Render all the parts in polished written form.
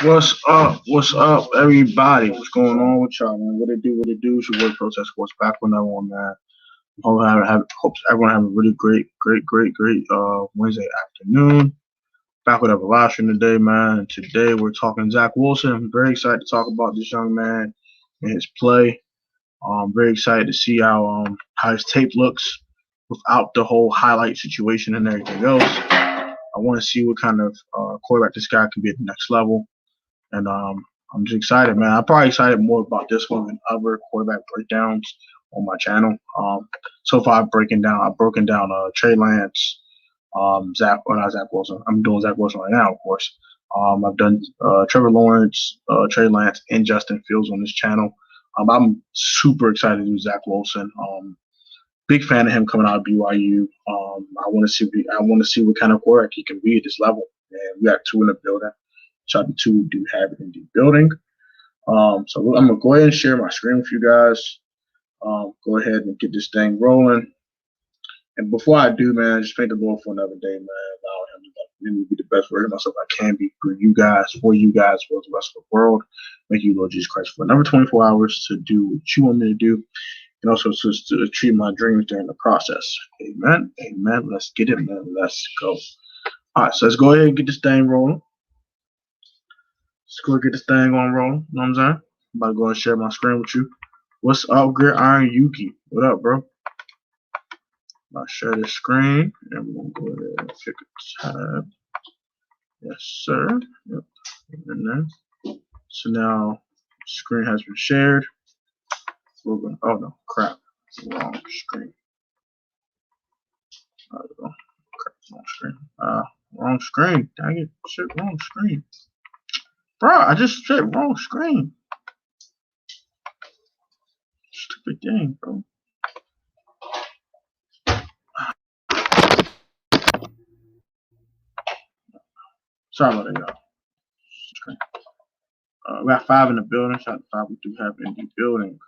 What's up? What's up, everybody? What's going on with y'all, man? What it do? What it do? It's your boy Protest Sports back with another one, man. Hope everyone have a really great Wednesday afternoon. Back with Everlasting today, man. And today we're talking Zach Wilson. I'm very excited to talk about this young man and his play. I'm very excited to see how his tape looks without the whole highlight situation and everything else. I want to see what kind of quarterback this guy can be at the next level. And I'm just excited, man. I'm probably excited more about this one than other quarterback breakdowns on my channel. So far, I've broken down Trey Lance, not Zach Wilson. I'm doing Zach Wilson right now, of course. I've done Trevor Lawrence, Trey Lance, and Justin Fields on this channel. I'm super excited to do Zach Wilson. Big fan of him coming out of BYU. I want to see what kind of quarterback he can be at this level. And we got two in the building. Shout out to two do have it in the building. So I'm gonna go ahead and share my screen with you guys. Go ahead and get this thing rolling. And before I do, man, just thank the Lord for another day, man. Allow him to let me be the best version of myself I can be for you guys, for the rest of the world. Thank you, Lord Jesus Christ, for another 24 hours to do what you want me to do, and also to achieve my dreams during the process. Amen. Amen. Let's get it, man. Let's go. All right, so let's go ahead and get this thing rolling. Let's go get this thing on rolling. You know what I'm saying? I'm about to go and share my screen with you. What's up, Gridiron Yuki? What up, bro? I'll share this screen and we're gonna go ahead and pick a tab. Yes, sir. Yep. And then, so now screen has been shared. We're gonna, oh no, crap. Wrong screen. There we go. Crap, wrong screen. Wrong screen. Dang it. Shit, wrong screen. Bro, I just said wrong screen. Stupid thing, bro. Sorry about that, y'all. We got 5 in the building. Shout out to 5 we do have in the building.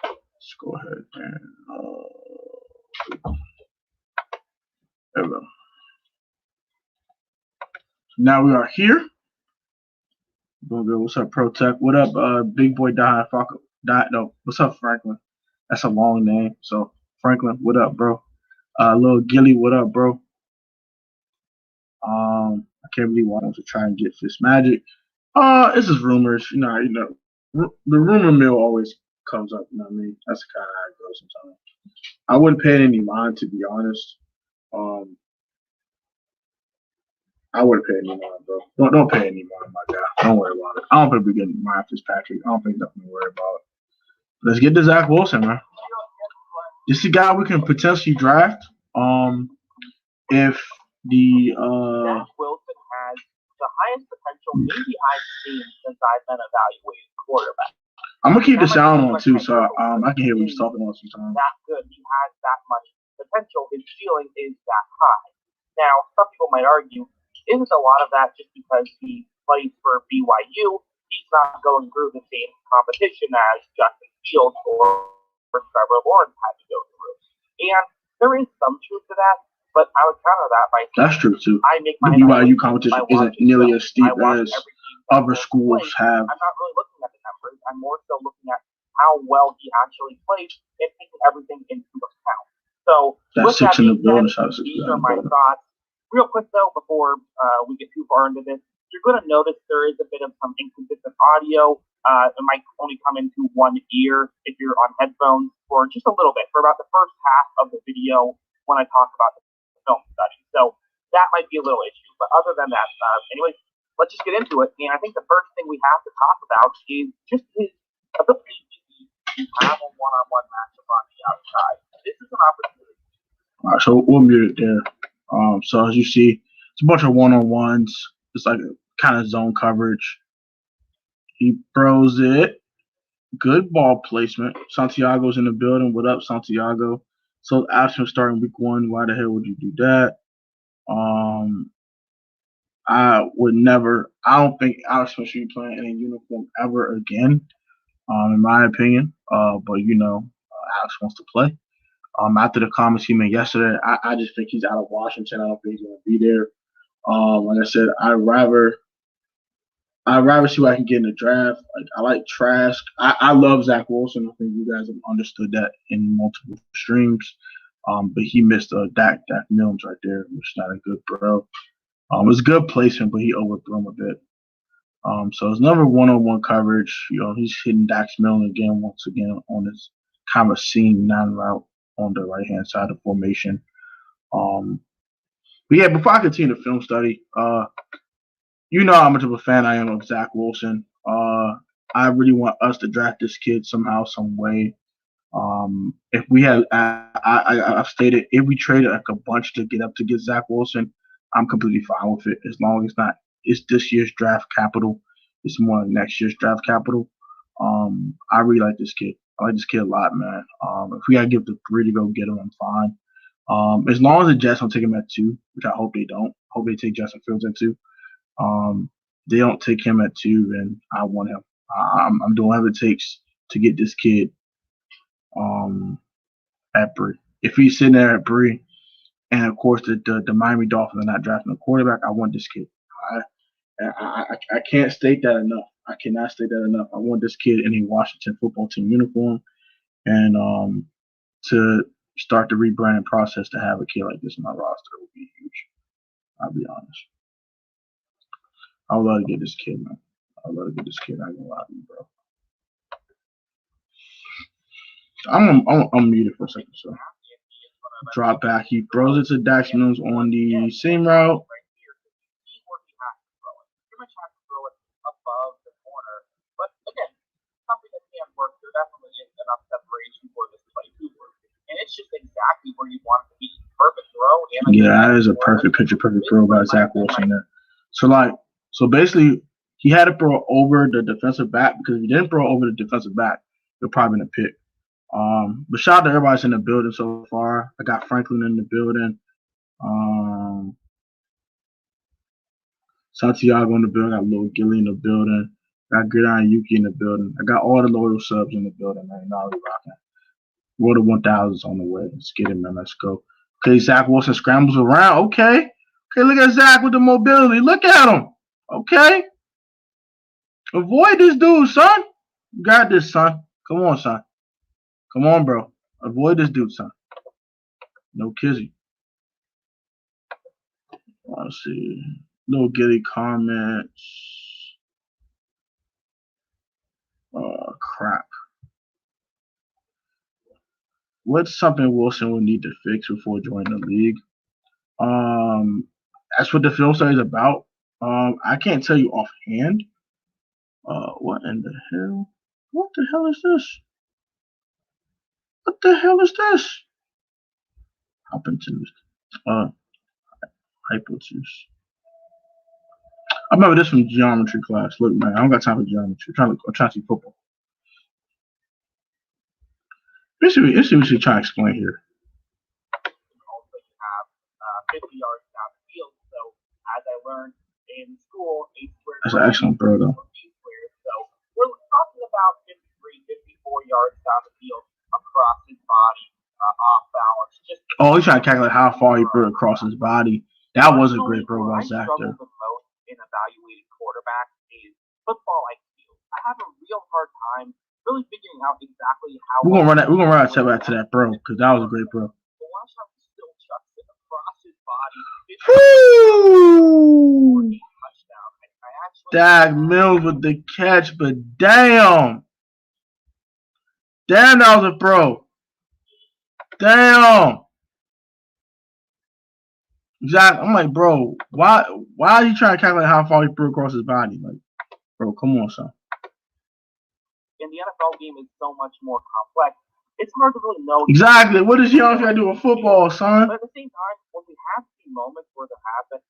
Let's go ahead and there we go. Now we are here. What's up, ProTech? What up, Big Boy No, what's up, Franklin? That's a long name. So Franklin, what up, bro? Little Gilly, what up, bro? I can't believe I want to try and get Fitzmagic. This is rumors. The rumor mill always comes up. You know what I mean? That's kind of how it goes sometimes. I wouldn't pay any mind, to be honest. I wouldn't pay any mind, bro. Don't pay any mind, my guy. Don't worry about it. I don't think we're getting Ryan Fitzpatrick. I don't think nothing to worry about. Let's get to Zach Wilson, man. This is a guy we can potentially draft. If the Zach Wilson has the highest potential maybe I've seen since I've been evaluating quarterback. I'm gonna keep the sound on too, so I can hear what he's talking about sometimes. That good, he has that much potential. His ceiling is that high. Now, some people might argue, isn't a lot of that just because he plays for BYU? He's not going through the same competition as Justin Fields or Trevor Lawrence had to go through. And there is some truth to that. But I would counter that by saying that's true too. I make my the BYU competition isn't nearly as steep as other schools have. I'm not really looking at the numbers. I'm more so looking at how well he actually plays and taking everything into account. So that's with that being being said, these are my thoughts. Real quick though, before we get too far into this, you're going to notice there is a bit of some inconsistent audio. It might only come into one ear if you're on headphones for just a little bit, for about the first half of the video when I talk about the film study. So that might be a little issue. But other than that, anyways, let's just get into it. And I think the first thing we have to talk about is just his ability to have a one-on-one matchup on the outside. This is an opportunity. All right, so we'll mute it there. So as you see, it's a bunch of one-on-ones. It's like a kind of zone coverage. He throws it. Good ball placement. Santiago's in the building. What up, Santiago? So after him starting week 1, why the hell would you do that? I would never. I don't think Alex Smith should be playing in a uniform ever again, in my opinion. But Alex wants to play. After the comments he made yesterday, I just think he's out of Washington. I don't think he's going to be there. Like I said, I'd rather I'd rather see what I can get in the draft. Like I like Trask. I love Zach Wilson. I think you guys have understood that in multiple streams. But he missed Dak Mills right there, which is not a good bro. It was a good placement, but he overthrew him a bit. So it's another one-on-one coverage. He's hitting Dax Milne again, once again, on his kind of seam 9 route on the right-hand side of the formation. But yeah, before I continue the film study, how much of a fan I am of Zach Wilson. I really want us to draft this kid somehow, some way. If we had, I've stated, if we traded like a bunch to get up to get Zach Wilson, I'm completely fine with it as long as it's this year's draft capital. It's more like next year's draft capital. I really like this kid. I like this kid a lot, man. If we gotta give the 3 to go get him, I'm fine. As long as the Jets don't take him at 2, which I hope they don't. Hope they take Justin Fields at 2. They don't take him at 2, then I want him. I'm doing whatever it takes to get this kid at Bree. If he's sitting there at Bree, and of course the Miami Dolphins are not drafting a quarterback, I want this kid. I can't state that enough. I cannot state that enough. I want this kid in a Washington football team uniform, and to start the rebranding process to have a kid like this in my roster would be huge. I'll be honest. I would love to get this kid, man. I would love to get this kid. I ain't gonna lie to you, bro. I'm muted for a second, so drop back. He throws it to Dax Mills on the seam route. And it's just exactly where you want it to be. Perfect throw. Yeah, that is a perfect throw by Zach Wilson there. So basically, he had to throw over the defensive back, because if he didn't throw over the defensive back, they're probably going to pick. But shout out to everybody that's in the building so far. I got Franklin in the building. Santiago in the building. I got Lil Gilly in the building. I got Gridiron Yuki in the building. I got all the loyal subs in the building, man. Now we rocking. Roll the 1000s on the way. Let's get it, man. Let's go. Okay, Zach Wilson scrambles around. Okay, look at Zach with the mobility. Look at him. Okay. Avoid this dude, son. You got this, son. Come on, son. Come on, bro. Avoid this dude, son. No kizzy. Let's see. No Gilly comments. Crap. What's something Wilson would need to fix before joining the league? That's what the film study is about. I can't tell you offhand. What in the hell? What the hell is this? What the hell is this? Hop into this. Hypotenuse. I remember this from geometry class. Look, man, I don't got time for geometry. I'm trying to see football. Let's see what she's trying to explain here. Also, you have 50 yards down the field. So, as I learned in school, that's an excellent throw, though. So, we're talking about 54 yards down the field across his body, off balance. He's trying to calculate how far he threw across his body. That was a great throw by Zach there. The most in evaluating quarterback is football IQ. I have a real hard time really figuring out exactly how. We're gonna run that back to that throw, because that was a great throw. But watch how he still chucks it across his body. Dak Mills with the catch, but damn, that was a throw. Damn. Exactly. I'm like, bro, why are you trying to calculate how far he threw across his body? Like, bro, come on, son. And the NFL game is so much more complex. It's hard to really know. Exactly. What does young guy do with football, son? But at the same time, when we have these moments where they happen,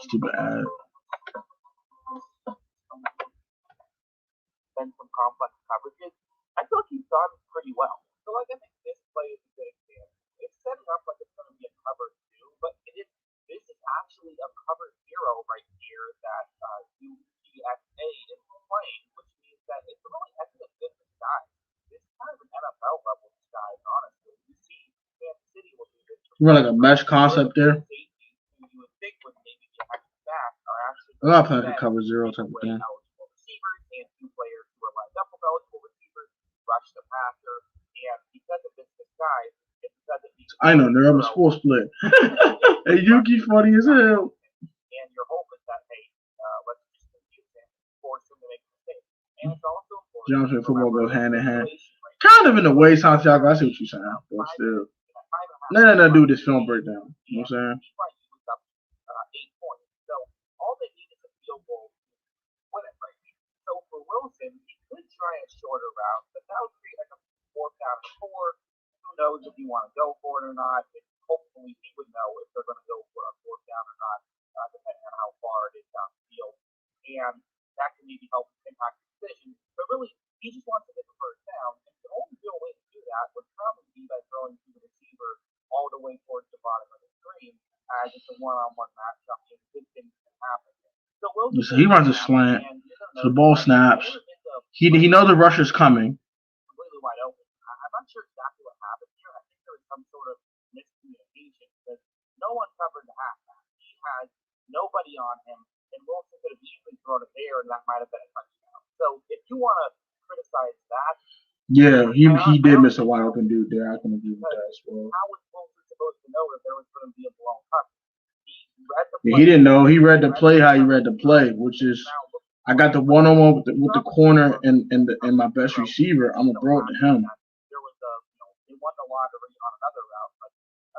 stupid ad. Been some complex coverages. I feel like he's done pretty well. So, like, I think this play is a good example. It's setting up like it's going to be a cover 2, but this is actually a cover 0 right here that UTSA is playing, which means that it's really actually a good disguise. It's kind of an NFL level disguise, honestly. You see Kansas City You want like a mesh concept there? You would think would maybe be extra back are actually I'm not playing like a cover zero type of thing. eligible receivers and two players who are lined up with eligible receivers, rush the passer, and because of this disguise, it doesn't mean I know, they're up a full split. Hey, Yuki funny as hell. and your hope is that, hey, let's just confuse him, force him to make a mistake. And it's also important. Johnson and football go hand in hand. Kind of in a way, Santiago. I see what you're saying, but still. No, do this film breakdown. You know what I'm saying? 8 points. So all they need is a field goal to win it right here. So for Wilson, he could try a shorter route, but that would create like a 4th down and 4. Who knows if you want to go for it or not? Hopefully, he would know if they're going to go for a 4th down or not, depending on how far it is downfield. And that can maybe help impact the decision. But really, he just wants to get the 1st down. And the only real way to do that would probably be by throwing to the receiver all the way towards the bottom of the screen as it's a one-on-one matchup. And good things can happen. So he runs a slant. So the ball snaps. He knows the rusher's coming. Completely wide open. I'm not sure exactly what happened here. I think there was some sort of miscommunication because no one covered the halfback. He had nobody on him, and Wilson could have easily thrown it there, and that might have been a touchdown. So if you want to criticize that, yeah, he did miss a wide open dude there. I can agree with that as well. How was Wilson supposed to know that there was going to be a blown cover? He didn't know. He read the play how he read the play, which is I got the one-on-one with the corner and my best receiver. I'm gonna throw it to him. There was they won the lottery on another route, but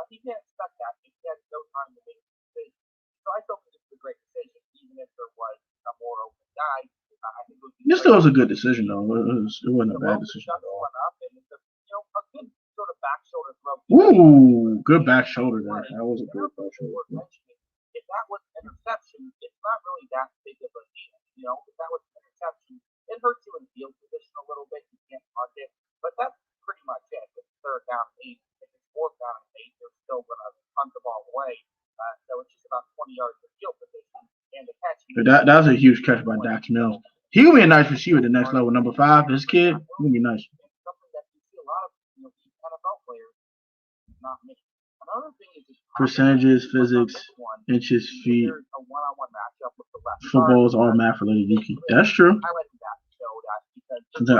he can't expect that. He had no time to make a decision. So I thought this was a great decision, even if there was a more open guy. I think this still was a good decision, though. It wasn't a bad decision at all. A good sort of back shoulder throw. Ooh, good back shoulder there. That was a good back shoulder. If that was an interception, it's not really that big of a deal. If that was an interception, it hurts you in field position a little bit. You can't mark it, but that's pretty much it. If it's 3rd down and 8, if it's 4th down and 8, they're still going to punt the ball away. So it's just about 20 yards of field position and the catch. That was a huge catch by Dax Mills. He will be a nice receiver at the next level. Number 5, this kid, he'll be nice. Something that you see a lot of NFL players not make. Another thing is percentages, physics, inches, feet. Football is all math related, Yuki. That's true.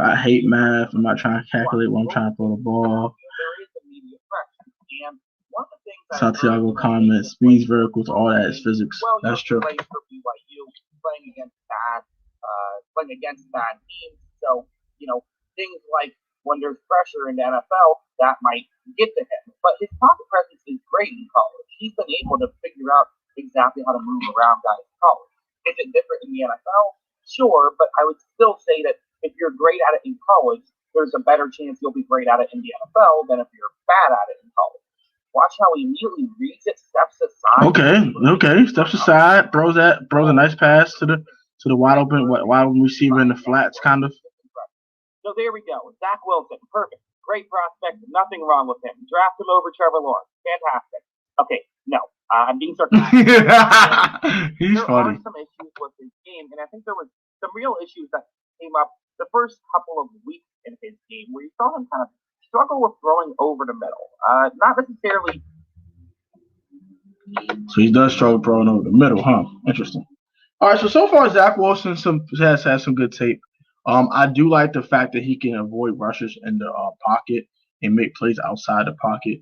I hate math. I'm not trying to calculate when I'm trying to throw the ball. Santiago comments, speeds, verticals, all that is physics. That's true. Playing against bad teams, so things like when there's pressure in the NFL, that might get to him. But his pocket presence is great in college. He's been able to figure out exactly how to move around guys in college. Is it different in the NFL? Sure, but I would still say that if you're great at it in college, there's a better chance you'll be great at it in the NFL than if you're bad at it in college. Watch how he immediately reads it, steps aside. Okay, steps aside, throws a nice pass to the wide open receiver in the flats, kind of. So there we go. Zach Wilson, perfect. Great prospect. Nothing wrong with him. Draft him over Trevor Lawrence. Fantastic. Okay, no. I'm being sarcastic. He's funny. There are some issues with his game, and I think there was some real issues that came up the first couple of weeks in his game where you saw him kind of struggle with throwing over the middle. Not necessarily. So he does struggle throwing over the middle, huh? Interesting. All right, so far Zach Wilson has had some good tape. I do like the fact that he can avoid rushes in the pocket and make plays outside the pocket.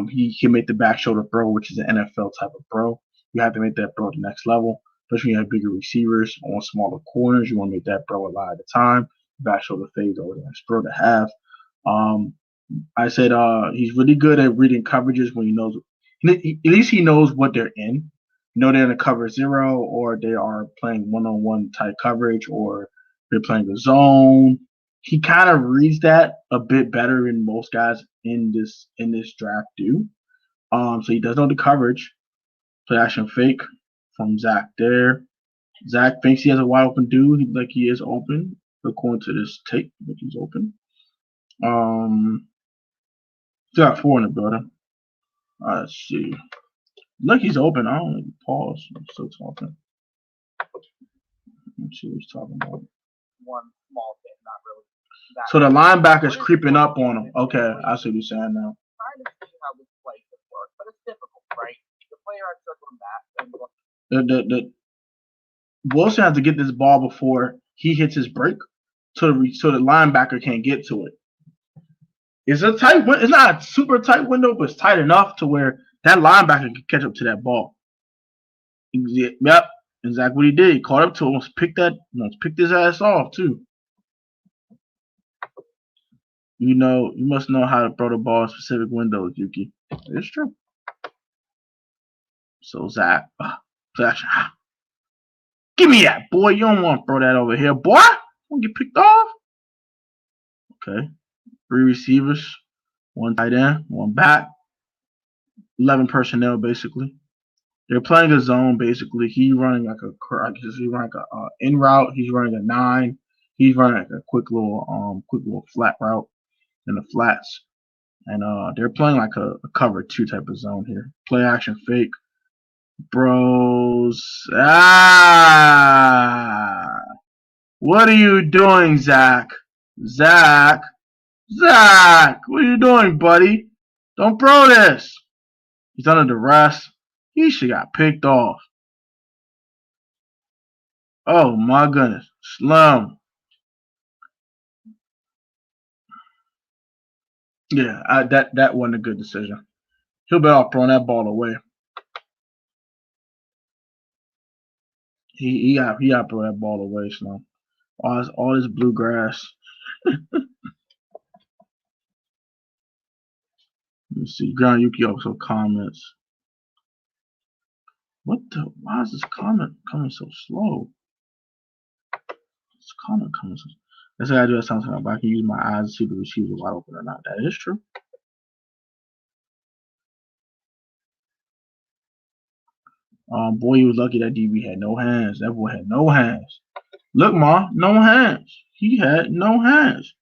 He can make the back shoulder throw, which is an NFL type of throw. You have to make that throw at the next level, especially when you have bigger receivers on smaller corners. You want to make that throw a lot of the time. Back shoulder fades over the next throw to have. I said he's really good at reading coverages when he knows. At least he knows what they're in. They're in a cover 0, or they are playing one-on-one type coverage, or they're playing the zone. He kind of reads that a bit better than most guys in this draft do. So he does know the coverage. Play action fake from Zach there. Zach thinks he has a wide open dude. Like he is open. According to this tape, like he's open. Still got 4 in the building. Let's see. Look, he's open. I don't pause. I'm still talking. Let's see what he's talking about. One small thing, not really. So the linebacker's creeping up on him. Okay, I see what you're saying now. Trying to see how this play could work, but it's the Wilson has to get this ball before he hits his break, so the linebacker can't get to it. It's a tight. It's not a super tight window, but it's tight enough to where that linebacker can catch up to that ball. Yep, exactly what he did. He caught up to him. Almost picked his ass off too. You must know how to throw the ball in specific windows, Yuki. It's true. So Zach, give me that, boy. You don't want to throw that over here, boy. Don't get picked off. Okay. 3 receivers, 1 tight end, 1 back, 11 personnel basically. They're playing a zone basically. He's running like a in route. He's running a 9. He's running like a quick little flat route in the flats. And they're playing like a cover 2 type of zone here. Play action fake. Bros. What are you doing, Zach? Zach, what are you doing, buddy? Don't throw this. He's under duress. He should got picked off. Oh my goodness. Slim. Yeah, that wasn't a good decision. He'll be off throwing that ball away. He got to throw that ball away, Slim. All this bluegrass. Let's see. Ground Yuki also comments. Why is this comment coming so slow? This comment coming so slow. That's what I do at something, but I can use my eyes to see the receiver wide open or not. That is true. Boy, he was lucky that DB had no hands. That boy had no hands. Look, Ma, no hands. He had no hands.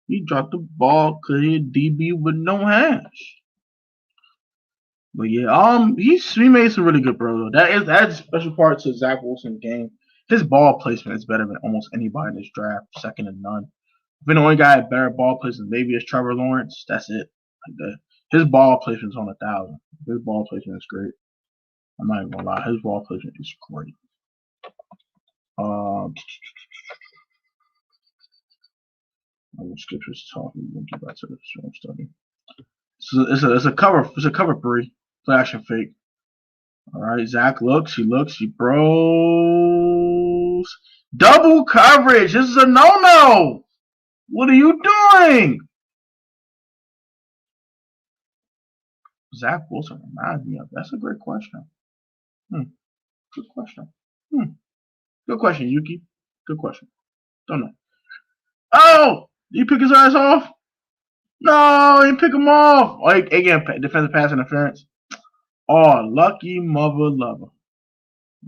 He dropped the ball because he had DB with no hands. But yeah, he made some really good throws. That's a special part to Zach Wilson's game. His ball placement is better than almost anybody in this draft, second to none. If the only guy had better ball placement, maybe it's Trevor Lawrence. That's it. His ball placement's on 1,000. His ball placement is great. I'm not even gonna lie, his ball placement is great. I'm gonna skip his talk and we'll get back to the film study. So it's a cover 3. Play action fake. Alright, Zach looks, he bros. Double coverage! This is a no-no! What are you doing? Zach Wilson reminds me of. That's a great question. Good question. Good question, Yuki. Good question. Don't know. Oh! Did you pick his ass off? No, he pick him off. Like again, defensive pass interference. Oh, lucky mother lover.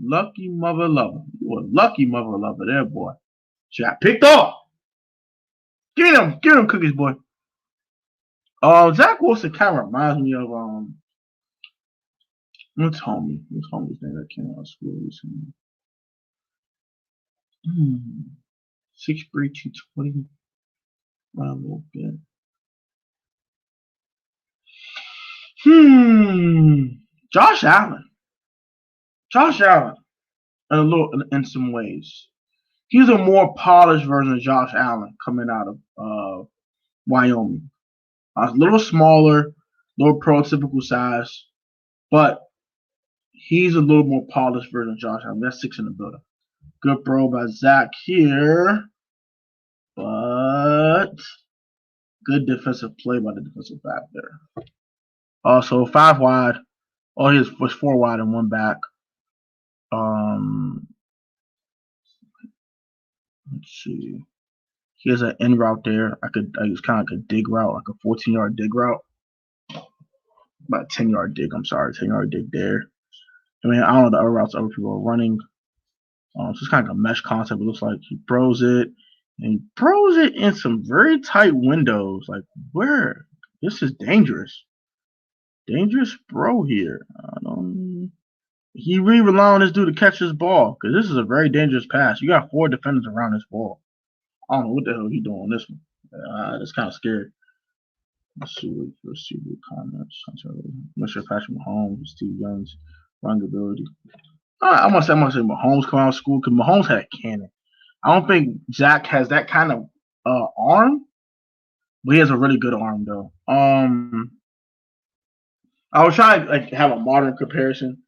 Lucky mother lover. You a lucky mother lover there, boy. She got picked off. Get him, cookies, boy. Zach Wilson kind of reminds me of what's homie's name that came out of school recently? 6'3", 220. A little bit. Josh Allen. In some ways. He's a more polished version of Josh Allen coming out of Wyoming. A little smaller, little prototypical size, but he's a little more polished version of Josh Allen. That's 6 in the building. Good throw by Zach here, but good defensive play by the defensive back there. Also 5 wide. Oh, he was 4 wide and 1 back. Let's see. He has an in route there. It's kind of like a dig route, like a 14-yard dig route. About a 10-yard dig. I'm sorry, 10-yard dig there. I mean, I don't know the other routes other people are running. So it's kind of like a mesh concept. It looks like he throws it, and he throws it in some very tight windows. Like where? This is dangerous. Dangerous throw here. He really rely on this dude to catch this ball because this is a very dangerous pass. You got 4 defenders around this ball. I don't know what the hell he's doing on this one. It's kind of scary. Let's see what comments. Mr. Patrick Mahomes, Steve Young's running ability. I'm gonna say Mahomes come out of school because Mahomes had a cannon. I don't think Zach has that kind of arm, but he has a really good arm though. I was trying to like have a modern comparison.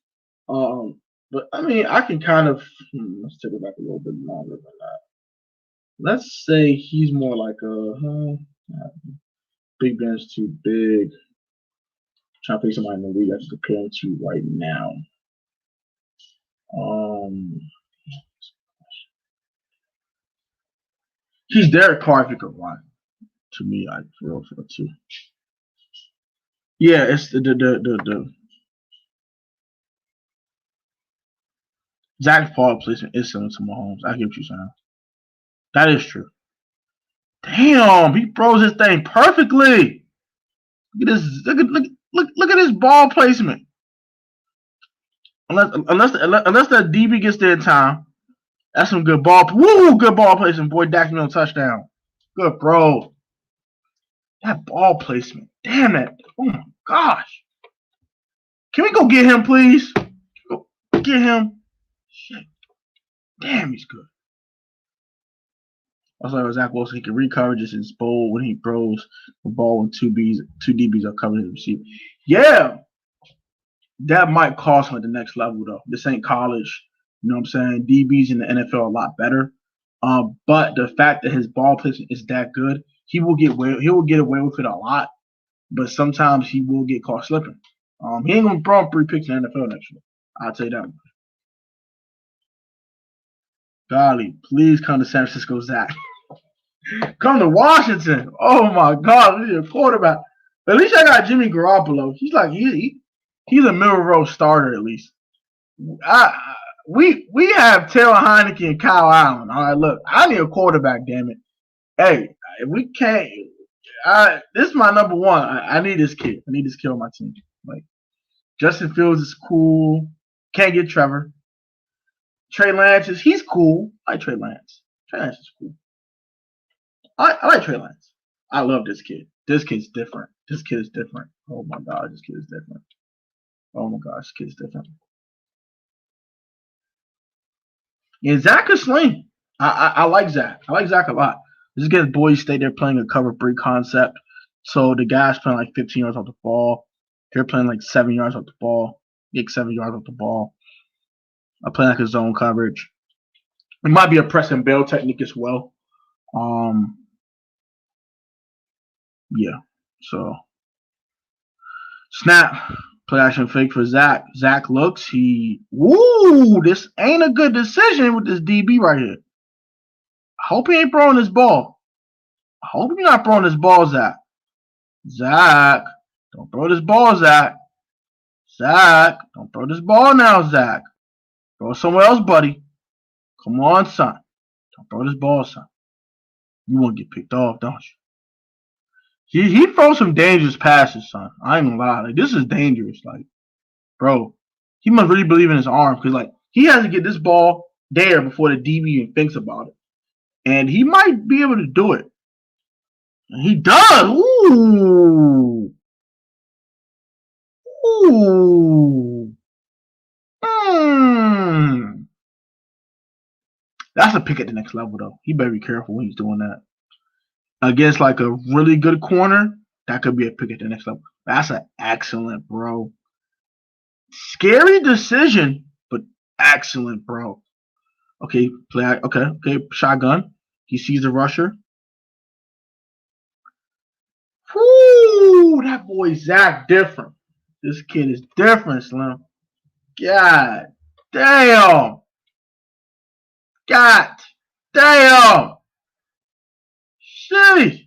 But I mean, I can kind of let's take it back a little bit longer than that. Let's say he's more like Big Ben's too big. Trying to pick somebody in the league I just comparing to right now. He's Derek Carr if he could run. To me, like for real too. Yeah, it's the Zach Paul placement is similar to Mahomes. I get what you're saying. That is true. Damn, he throws this thing perfectly. Look at this. Look at his ball placement. Unless the DB gets there in time, that's some good ball. Woo, good ball placement. Boy, Dak Mill touchdown. Good, bro. That ball placement. Damn it. Oh my gosh. Can we go get him, please? Go get him. Shit. Damn, he's good. Also, Zach Wilson, he can recover just his bowl when he throws the ball when two DBs are covering the receiver. Yeah. That might cost him at the next level, though. This ain't college. You know what I'm saying? DBs in the NFL are a lot better. But the fact that his ball placement is that good, he will get away with it a lot. But sometimes he will get caught slipping. He ain't gonna throw 3 picks in the NFL next year. I'll tell you that. Golly, please come to San Francisco, Zach. Come to Washington. Oh my God, we need a quarterback. At least I got Jimmy Garoppolo. He's like he's a middle row starter at least. We have Taylor Heineke and Kyle Allen. All right, look, I need a quarterback. Damn it. Hey, if we can't. This is my number one. I need this kid. I need this kid on my team. Like Justin Fields is cool. Can't get Trevor. Trey Lance he's cool. I like Trey Lance. Trey Lance is cool. I like Trey Lance. I love this kid. This kid's different. This kid is different. Oh my God, this kid is different. Oh my gosh, this kid is different. Yeah, Zach is sling. I like Zach. I like Zach a lot. This gets Boise State. They're playing a cover 3 concept. So the guy's playing like 15 yards off the ball. They're playing like 7 yards off the ball. 7 yards off the ball. I play like a zone coverage. It might be a press and bail technique as well. Yeah. So snap. Play action fake for Zach. Zach looks. This ain't a good decision with this DB right here. I hope he ain't throwing this ball. I hope you're not throwing this ball, Zach. Zach, don't throw this ball, Zach. Zach, don't throw this ball now, Zach. Throw it somewhere else, buddy. Come on, son. Don't throw this ball, son. You want to get picked off, don't you? He throws some dangerous passes, son. I ain't gonna lie. Like, this is dangerous. Like, bro, he must really believe in his arm because, like, he has to get this ball there before the DB even thinks about it. And he might be able to do it. And he does. Ooh. Ooh. That's a pick at the next level, though. He better be careful when he's doing that. Against, like, a really good corner, that could be a pick at the next level. That's an excellent, bro. Scary decision, but excellent, bro. Okay, play. Okay, shotgun. He sees the rusher. Whoo, that boy Zach different. This kid is different, Slim. God damn. God damn. Shit.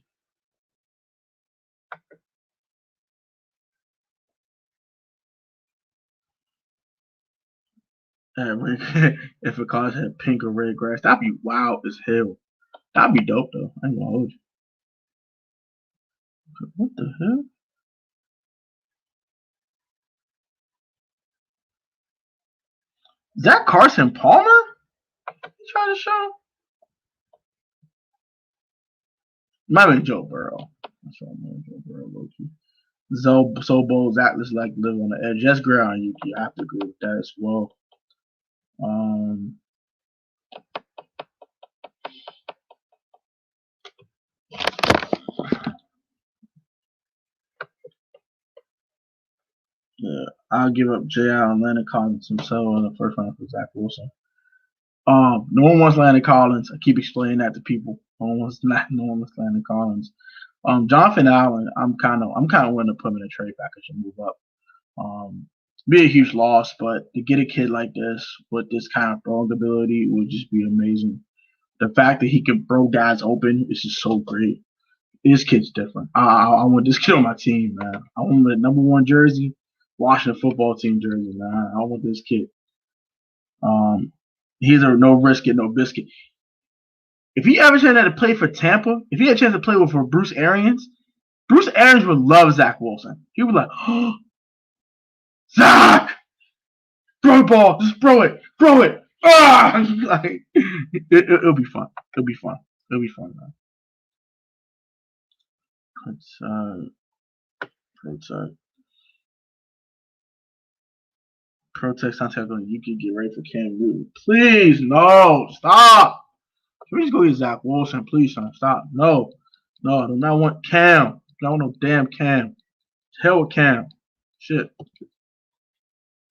If a college had pink or red grass, that'd be wild as hell. That'd be dope though. I ain't gonna hold you. What the hell? Is that Carson Palmer? You trying to show? Might have been Joe Burrow. That's what I mean, Joe Burrow, low-key. So Bowles Atlas like live on the edge. That's great on Yuki. I have to agree with that as well. Yeah, I'll give up J.R. and Landon Collins himself in the first round for Zach Wilson. No one wants Landon Collins. I keep explaining that to people. No one wants Landon Collins. Jonathan Allen, I'm kind of willing to put him in a trade package and move up. Be a huge loss, but to get a kid like this with this kind of throwing ability would just be amazing. The fact that he can throw guys open is just so great. This kid's different. I want this kid on my team, man. I want the number 1 jersey, Washington football team jersey, man. I want this kid. He's a no risk it, no biscuit. If he ever had to play for Tampa, if he had a chance to play for Bruce Arians would love Zach Wilson. He would be like, oh, Zach, throw the ball, just throw it. Ah! Like, it'll be fun. It'll be fun, man. Protest Santiago, you can get ready for Cam Newton. Please, no, stop. Please go get Zach Wilson, please, son. Stop. No, I do not want Cam. I don't want no damn Cam. Hell with Cam. Shit.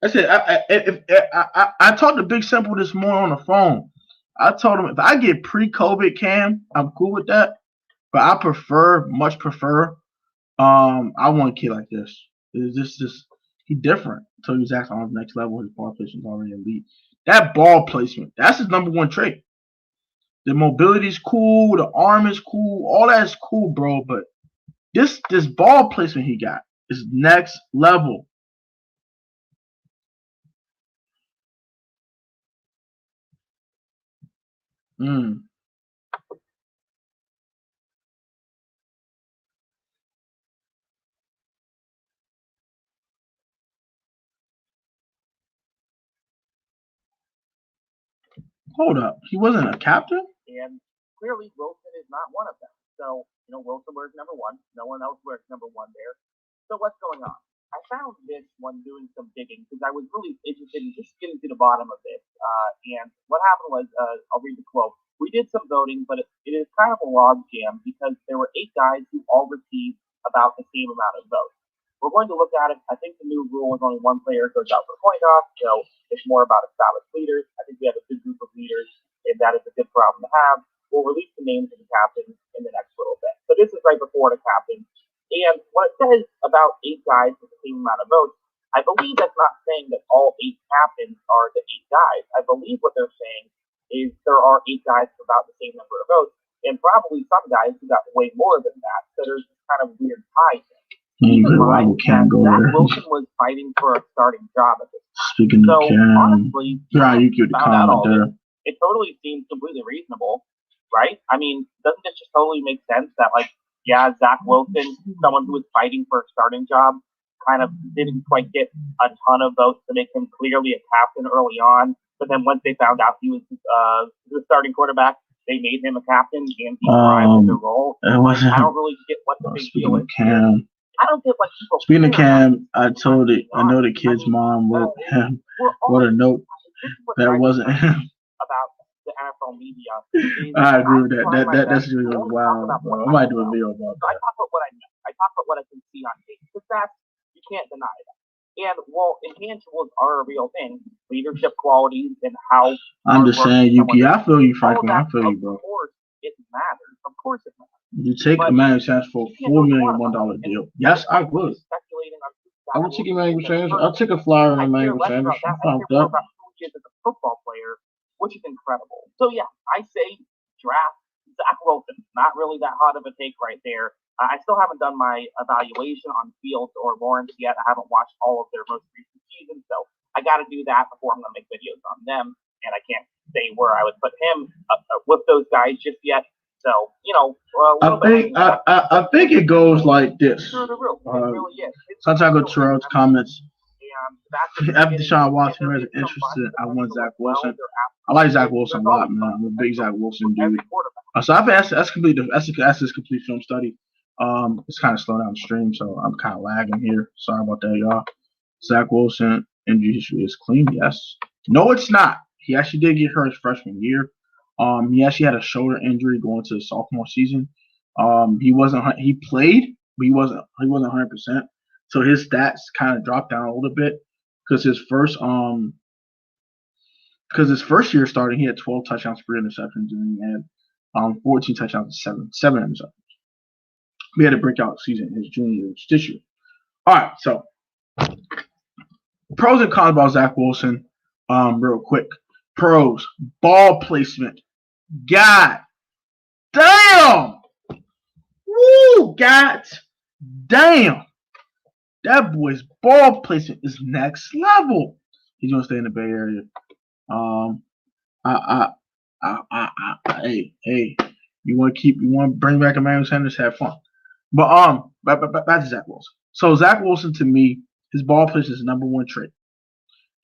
I said, I talked to Big Simple this morning on the phone. I told him if I get pre-COVID Cam, I'm cool with that. But I much prefer, I want a kid like this. He's different. Until he's actually on the next level, his ball placement is already elite. That ball placement, that's his number 1 trait. The mobility is cool, the arm is cool, all that is cool, bro. But this ball placement he got is next level. Hold up. He wasn't a captain? And clearly Wilson is not one of them. So, Wilson wears number 1. No one else wears number 1 there. So what's going on? I found this when doing some digging because I was really interested in just getting to the bottom of this. And what happened was, I'll read the quote. We did some voting, but it is kind of a log jam because there were 8 guys who all received about the same amount of votes. We're going to look at it. I think the new rule is only 1 player goes out for coin toss, so it's more about established leaders. I think we have a good group of leaders, and that is a good problem to have. We'll release the names of the captains in the next little bit. So this is right before the captains. And what it says about 8 guys with the same amount of votes, I believe that's not saying that all 8 captains are the 8 guys. I believe what they're saying is there are 8 guys with about the same number of votes, and probably some guys who got way more than that. So there's this kind of weird tie thing. Keep in mind that Zach Wilson was fighting for a starting job at this time. Speaking so of Cam, honestly, you get the comment there. It totally seems completely reasonable, right? I mean, doesn't it just totally make sense that, like, yeah, Zach Wilson, someone who was fighting for a starting job, kind of didn't quite get a ton of votes to make him clearly a captain early on. But then once they found out he was the starting quarterback, they made him a captain and he thrived in the role. I don't really get what the big deal is. Cam. I don't get what people. Speaking of Cam, I know the kid's mom wrote a note that wasn't him. About the NFL media. I agree with that. That's really wild. I might do a video about that. I talk about what I know. I talk about what I can see on tape. Because you can't deny that. And intangibles are a real thing. Leadership qualities and how. I'm just saying, Yuki. I feel you, Franklin. I feel you, bro. Of course, it matters. Of course, it matters. You take Emmanuel Sanders for a $4 million $1 deal. Yes, I would. I would take Emmanuel Sanders. I'll take a flyer on Emmanuel Sanders. I care more about who he is as a football player, which is incredible. So yeah, I say draft Zach Wilson. Not really that hot of a take right there. I still haven't done my evaluation on Fields or Lawrence yet. I haven't watched all of their most recent seasons, so I got to do that before I'm going to make videos on them. And I can't say where I would put him with those guys just yet. So, I think it goes like this. Santiago Terrell's comments. After Deshaun Watson is interested, I want Zach Wilson. I like Zach Wilson a lot, man. I'm a big Zach Wilson dude. So I've asked this complete film study. It's kind of slow down the stream, so I'm kind of lagging here. Sorry about that, y'all. Zach Wilson injury history is clean. Yes. No, it's not. He actually did get hurt his freshman year. He actually had a shoulder injury going to the sophomore season. He played, but he wasn't 100%. So his stats kind of dropped down a little bit because his first year starting, he had 12 touchdowns, 3 interceptions, and he had 14 touchdowns, seven interceptions. We had a breakout season in his junior year, this year. All right, so pros and cons about Zach Wilson, real quick. Pros, ball placement. God damn! Woo! God damn! That boy's ball placement is next level. He's gonna stay in the Bay Area. Hey, you want to bring back Emmanuel Sanders, have fun. But back to Zach Wilson. So Zach Wilson, to me, his ball placement is his number one trait.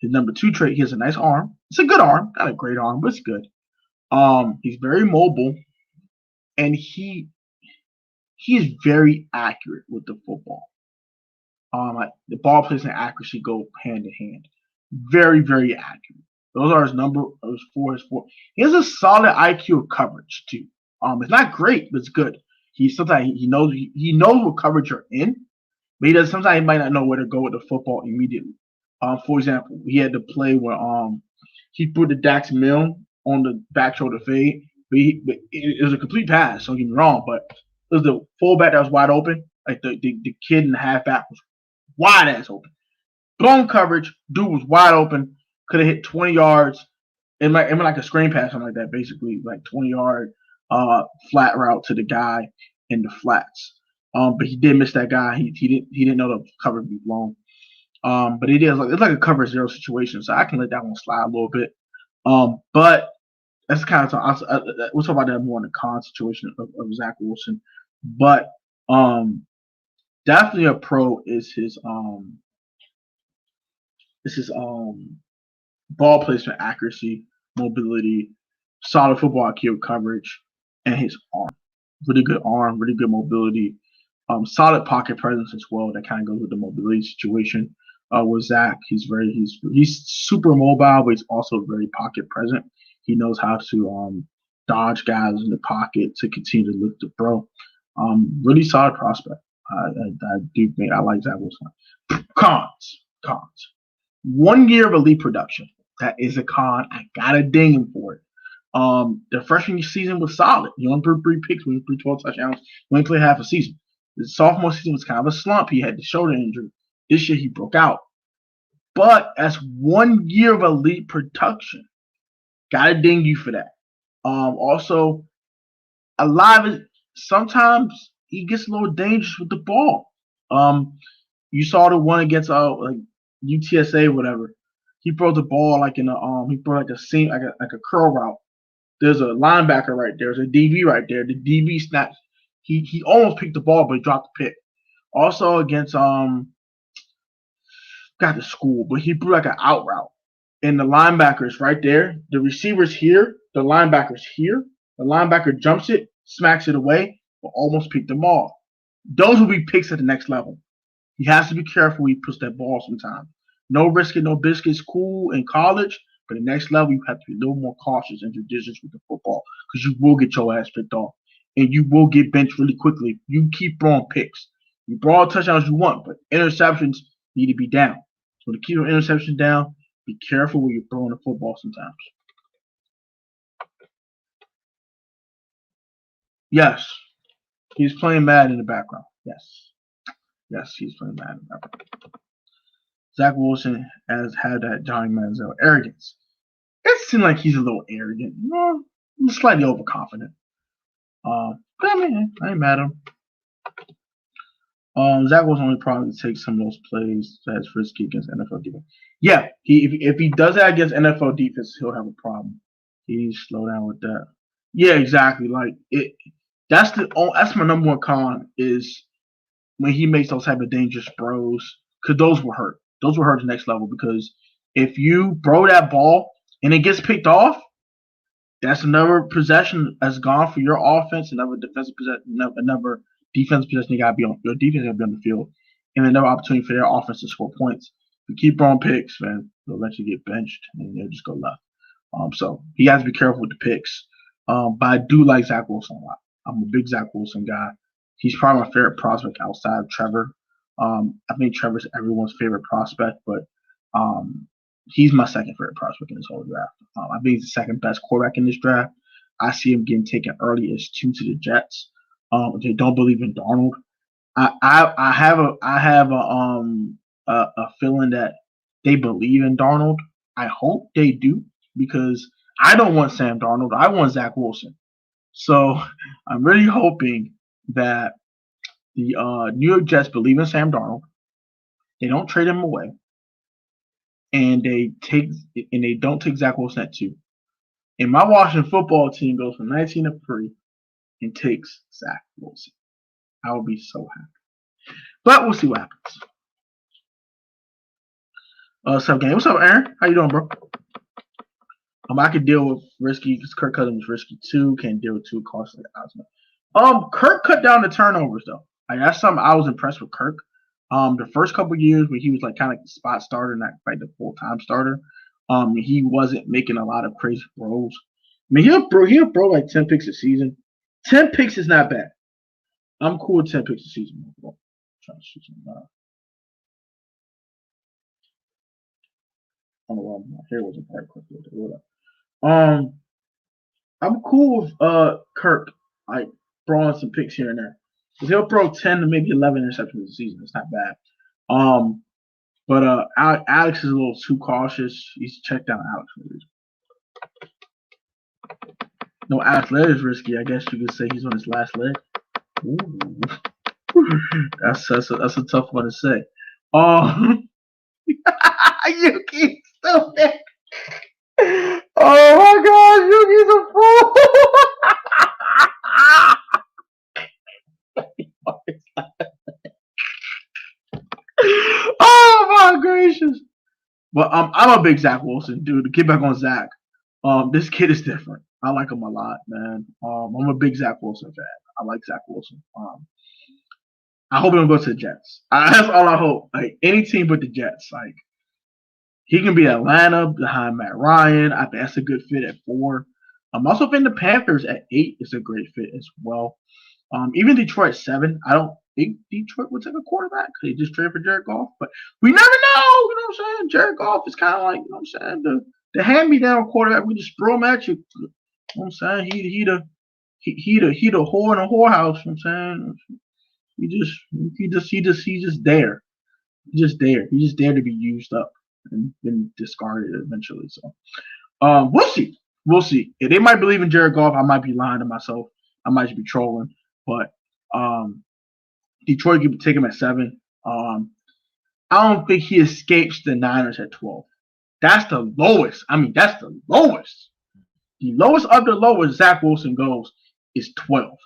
His number two trait, he has a nice arm. It's a good arm, not a great arm, but it's good. He's very mobile, and he is very accurate with the football. The ball placement and accuracy go hand in hand. Very, very accurate. Those are his four. He has a solid IQ of coverage too. It's not great, but it's good. Sometimes he knows what coverage you're in, but sometimes he might not know where to go with the football immediately. For example, he had to play where he put the Dax Milne on the back shoulder fade, but it was a complete pass. Don't get me wrong, but it was the fullback that was wide open. Like the kid in the halfback was wide ass open. Blown coverage, dude was wide open. Could have hit 20 yards. It might like a screen pass, something like that. Basically, like 20-yard flat route to the guy in the flats. But he did miss that guy. He didn't know the cover would be blown. But it's like a cover zero situation, so I can let that one slide a little bit. But that's kind of we'll talk about that more in the con situation of Zach Wilson. But definitely a pro is his ball placement accuracy, mobility, solid football IQ coverage, and his arm. Really good arm, really good mobility, solid pocket presence as well. That kind of goes with the mobility situation. With Zach, he's super mobile, but he's also very pocket present. He knows how to dodge guys in the pocket to continue to lift the throw. Really solid prospect. I like Zach Wilson. Cons. 1 year of elite production. That is a con. I gotta ding him for it. The freshman season was solid. He only threw 3 picks, he threw 12 touchdowns. He only played half a season. The sophomore season was kind of a slump. He had the shoulder injury. This year he broke out. But that's 1 year of elite production. Gotta ding you for that. Also, a lot of it, sometimes he gets a little dangerous with the ball. You saw the one against like UTSA, whatever. He broke the ball like he broke like a seam, like a curl route. There's a linebacker right there. There's a DB right there. The DB snaps. He almost picked the ball, but he dropped the pick. Also against got the school, but he threw like an out route. And the linebacker's right there. The receiver's here. The linebacker's here. The linebacker jumps it, smacks it away, but almost picked them off. Those will be picks at the next level. He has to be careful when he puts that ball sometimes. No risk it, no biscuits, cool in college, but the next level you have to be a little more cautious and judicious with the football because you will get your ass picked off. And you will get benched really quickly. You keep throwing picks. You throw all touchdowns you want, but interceptions need to be down. So to keep your interceptions down, be careful when you're throwing the football sometimes. Yes, he's playing Madden in the background. Yes, he's playing Madden in the background. Zach Wilson has had that Johnny Manziel arrogance. It seems like he's a little arrogant. No, slightly overconfident. But I mean, I ain't mad at him. Zach Wilson only probably takes some of those plays that's risky against NFL defense. Yeah, if he does that against NFL defense, he'll have a problem. He needs to slow down with that. Yeah, exactly. Like that's my number one con is when he makes those type of dangerous throws, because those will hurt. Those will hurt the next level because if you throw that ball and it gets picked off, that's another possession that's gone for your offense, another defensive possession, another defensive possession your defense got to be on the field, and another opportunity for their offense to score points. If you keep throwing picks, man, they'll let you get benched and they'll just go left. So he has to be careful with the picks. But I do like Zach Wilson a lot. I'm a big Zach Wilson guy. He's probably my favorite prospect outside of Trevor. I think Trevor's everyone's favorite prospect, but he's my second favorite prospect in this whole draft. I think he's the second best quarterback in this draft. I see him getting taken early as 2 to the Jets. They don't believe in Darnold. I have a feeling that they believe in Darnold. I hope they do because I don't want Sam Darnold. I want Zach Wilson. So I'm really hoping that the New York Jets believe in Sam Darnold. They don't trade him away, and they don't take Zach Wilson at 2. And my Washington football team goes from 19-3 and takes Zach Wilson. I will be so happy. But we'll see what happens. What's up, gang? What's up, Aaron? How you doing, bro? I could deal with risky because Kirk Cousins is risky too. Can't deal with too costly odds. Kirk cut down the turnovers though. That's something I was impressed with Kirk. The first couple years where he was like kind of like the spot starter, not like the full-time starter. He wasn't making a lot of crazy throws. I mean, he'll throw like 10 picks a season. 10 picks is not bad. I'm cool with 10 picks a season. I'm trying to shoot some. I don't know why my hair wasn't part quickly. I'm cool with Kirk like throwing some picks here and there. He'll throw 10 to maybe 11 interceptions a season. It's not bad. But Alex is a little too cautious. He's checked out Alex. No, Alex leg is risky. I guess you could say he's on his last leg. Ooh. That's a tough one to say. Yuki's stupid. Oh my gosh, Yuki's a fool. Oh my gracious. But I'm a big Zach Wilson dude. To get back on Zach, this kid is different. I like him a lot, man. I'm a big Zach Wilson fan. I like Zach Wilson. I hope he don't go to the Jets. That's all I hope. Like any team but the Jets. Like he can be Atlanta behind Matt Ryan. I think that's a good fit at 4. I'm also think the Panthers at 8 is a great fit as well. Even Detroit at 7. I don't think Detroit would take a quarterback. They just trade for Jared Goff, but we never know. You know what I'm saying? Jared Goff is kind of like, you know what I'm saying, the hand-me-down quarterback. We just throw him at you. You know what I'm saying? He the whore in a whorehouse. You know what I'm saying? He's just there. He's just there. He's just there to be used up and then discarded eventually. So we'll see. We'll see. If they might believe in Jared Goff, I might be lying to myself. I might just be trolling. But Detroit could take him at 7. I don't think he escapes the Niners at 12. That's the lowest. I mean, that's the lowest. The lowest of the lowest Zach Wilson goes is 12.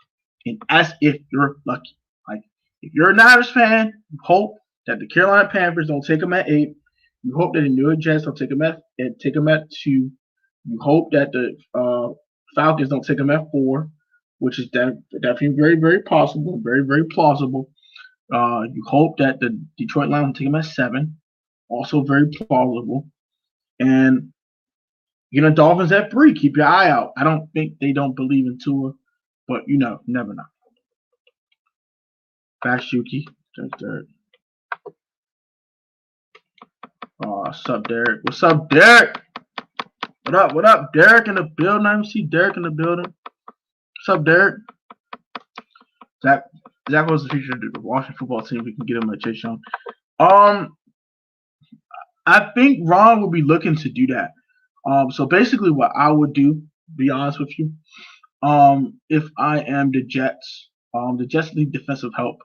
And as if you're lucky. Like, if you're a Niners fan, you hope that the Carolina Panthers don't take him at 8. You hope that the New York Jets don't take him at 2. You hope that the Falcons don't take him at 4, which is definitely very, very possible, very, very plausible. You hope that the Detroit Lions will take him at 7, also very plausible. And Dolphins at 3. Keep your eye out. I don't think they don't believe in Tua, but never know. Fast Yuki. Derek. What's up, Derek? What's up, Derek? What up, Derek in the building? I didn't see Derek in the building. What's up, Derek? Zach was the future of the Washington football team. We can get him a Chase Young. I think Ron would be looking to do that. So basically what I would do, be honest with you, if I am the Jets need defensive help.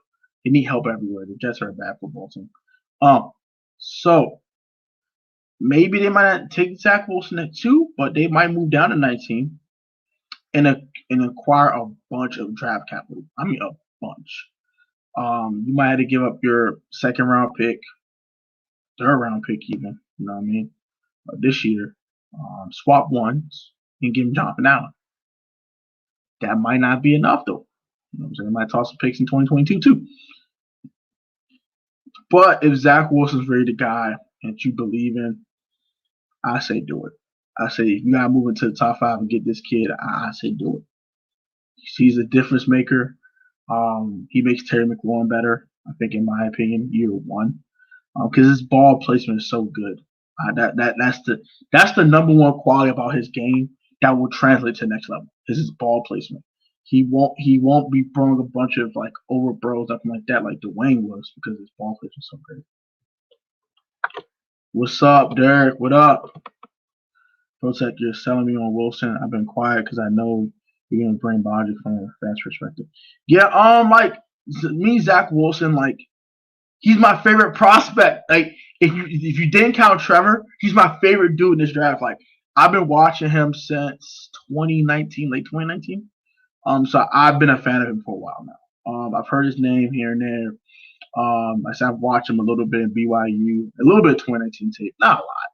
They need help everywhere. The Jets are a bad football team. So maybe they might not take Zach Wilson at 2, but they might move down to 19 and acquire a bunch of draft capital. I mean, a bunch. You might have to give up your 2nd round pick, 3rd round pick even, you know what I mean, this year. Swap ones and give him Jonathan Allen. That might not be enough, though. You know what I'm saying? They might toss some picks in 2022, too. But if Zach Wilson's really the guy that you believe in, I say do it. I say you gotta move into the top 5 and get this kid. I say do it. He's a difference maker. He makes Terry McLaurin better. I think, in my opinion, year 1, because his ball placement is so good. That's the number one quality about his game that will translate to the next level. Is his ball placement. He won't be throwing a bunch of like overthrows, nothing like that, like Dwayne was, because his ball placement is so good. What's up, Derek? What up? Protect, you're selling me on Wilson. I've been quiet because I know you're gonna bring Bodger from a fans perspective. Yeah, like me, Zach Wilson, like he's my favorite prospect. Like if you didn't count Trevor, he's my favorite dude in this draft. Like I've been watching him since 2019, late 2019. So I've been a fan of him for a while now. I've heard his name here and there. I've watched him a little bit in BYU, a little bit of 2019 tape, not a lot,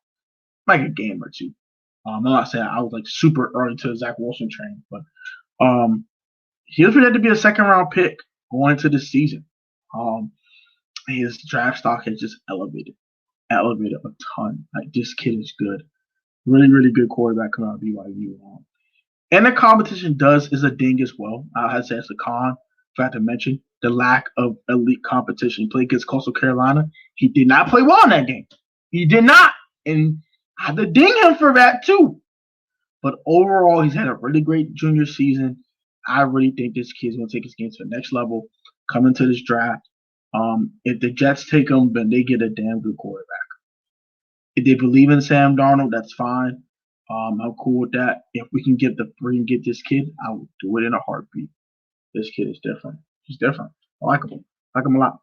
like a game or two. I'm not saying I was like super early to the Zach Wilson train, but he was projected to be a second-round pick going into the season. His draft stock has just elevated a ton. Like this kid is good, really, really good quarterback coming out of BYU. And the competition is a ding as well. I had to say it's a con. Forgot to mention the lack of elite competition. He played against Coastal Carolina. He did not play well in that game. He did not, and I had to ding him for that too. But overall, he's had a really great junior season. I really think this kid's going to take his game to the next level, come into this draft. If the Jets take him, then they get a damn good quarterback. If they believe in Sam Darnold, that's fine. I'm cool with that. If we can get this kid, I will do it in a heartbeat. This kid is different. He's different. I like him. I like him a lot.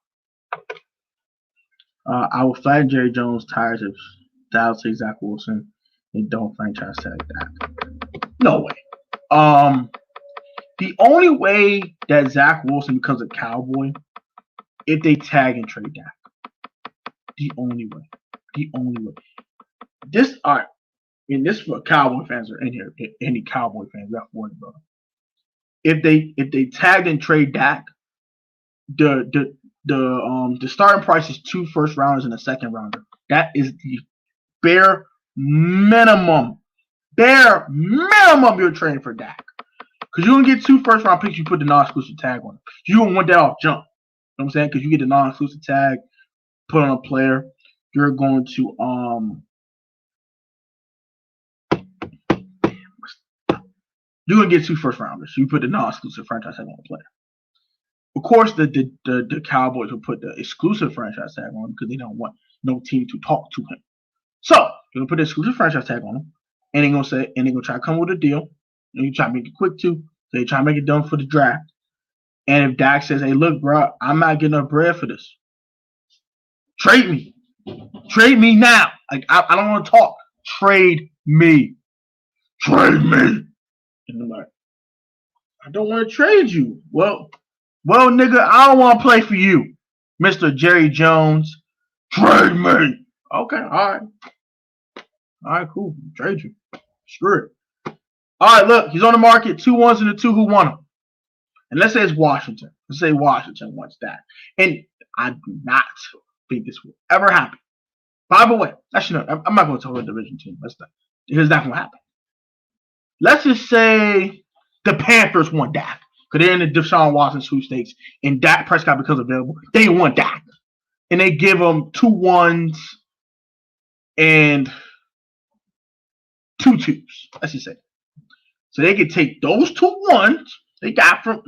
I will flag Jerry Jones tires if Dallas takes Zach Wilson and don't franchise tag Dak. No way. The only way that Zach Wilson becomes a Cowboy if they tag and trade Dak. The only way. This for Cowboy fans are in here. Any Cowboy fans, that's one brother. If they tag and trade Dak, the starting price is 2 first rounders and a second rounder. That is the bare minimum. You're trading for Dak. Because you're going to get 2 first round picks, you put the non-exclusive tag on them. You don't want that off jump. You know what I'm saying? Because you get the non-exclusive tag, put on a player, you're going to you're going to get 2 first rounders. So you put the non-exclusive franchise tag on the player. Of course, the Cowboys will put the exclusive franchise tag on because they don't want no team to talk to him. So they're gonna put the exclusive franchise tag on him, and they're gonna try to come with a deal. And you try to make it quick too. So they try to make it done for the draft. And if Dak says, "Hey, look, bro, I'm not getting enough bread for this. Trade me now. Like I don't want to talk. Trade me. And I'm like, I don't want to trade you. Well, nigga, I don't want to play for you, Mr. Jerry Jones. Trade me. Okay, all right, cool. Trade you. Screw it. All right, look, he's on the market. 2 ones and the 2 who won him. And let's say it's Washington. Let's say Washington wants that. And I do not think this will ever happen. By the way, actually, no, I'm not going to talk about the division team. That's not. It's not going to happen. Let's just say the Panthers want Dak. Because they're in the Deshaun Watson sweepstakes, and Dak Prescott becomes available. They want Dak. And they give them 2 1s and 2 2s. Let's just say. So they can take those 2 1s they got from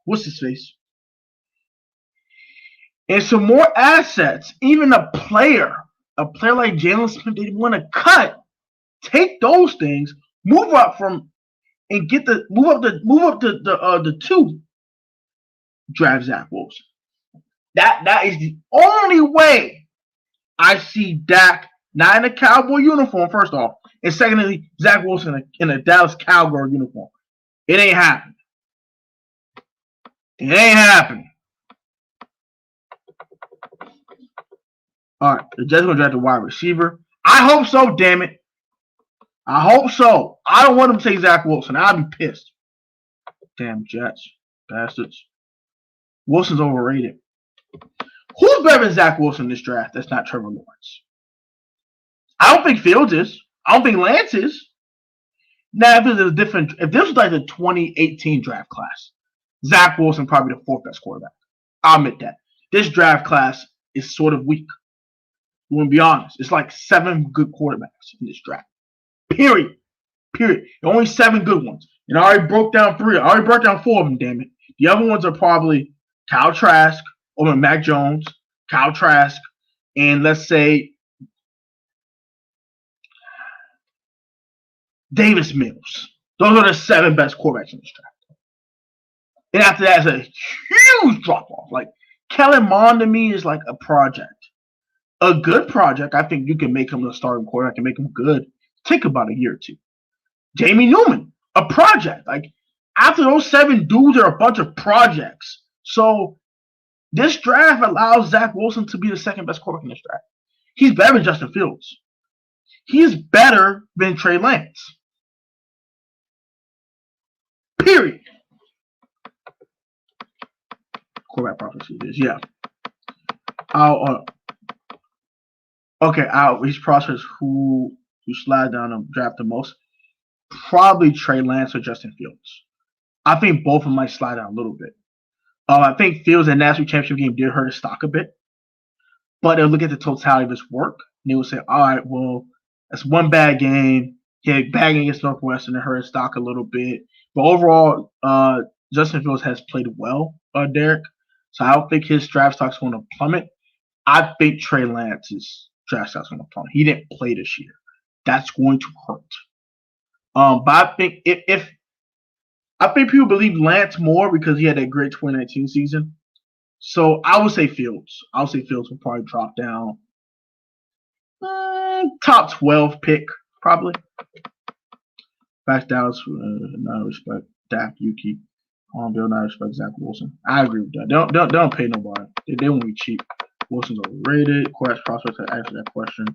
what's his face? And some more assets. Even a player like Jalen Smith, they want to cut. Take those things, move up and get move up the 2 draft Zach Wilson. That is the only way I see Dak not in a Cowboy uniform, first off, and secondly, Zach Wilson in a Dallas Cowgirl uniform. It ain't happening. All right, the Jets gonna draft a wide receiver. I hope so, damn it. I hope so. I don't want them to take Zach Wilson. I'll be pissed. Damn Jets. Bastards. Wilson's overrated. Who's better than Zach Wilson in this draft that's not Trevor Lawrence? I don't think Fields is. I don't think Lance is. Now, if this was like the 2018 draft class, Zach Wilson probably the fourth best quarterback. I'll admit that. This draft class is sort of weak. I'm gonna be honest. It's like 7 good quarterbacks in this draft. Period. Only 7 good ones. And I already broke down 3. I already broke down 4 of them, damn it. The other ones are probably Kyle Trask over Mac Jones, Kyle Trask, and let's say Davis Mills. Those are the 7 best quarterbacks in this draft. And after that is a huge drop off. Like Kellen Mond to me is like a project. A good project. I think you can make him a starting quarterback and make him good. Take about a year or 2. Jamie Newman, a project. Like after those 7 dudes are a bunch of projects. So this draft allows Zach Wilson to be the second best quarterback in this draft. He's better than Justin Fields. He's better than Trey Lance. Period. Quarterback prophecy is, yeah. His prospects who slide down and draft the most. Probably Trey Lance or Justin Fields. I think both of them might slide down a little bit. I think Fields in the national championship game did hurt his stock a bit. But they'll look at the totality of his work and they will say, all right, well, that's one bad game. He had a bad game against Northwestern and hurt his stock a little bit. But overall, Justin Fields has played well, Derek. So I don't think his draft stock's going to plummet. I think Trey Lance's draft stock's going to plummet. He didn't play this year. That's going to hurt. But I think I think people believe Lance more because he had a great 2019 season. So I would say Fields. I would say Fields will probably drop down. Top 12 pick, probably. Back Dallas, not respect Dak Yuki. Bill, not respect Zach Wilson. I agree with that. Don't pay nobody. They won't be cheap. Wilson's overrated. Quest prospects to answer that question.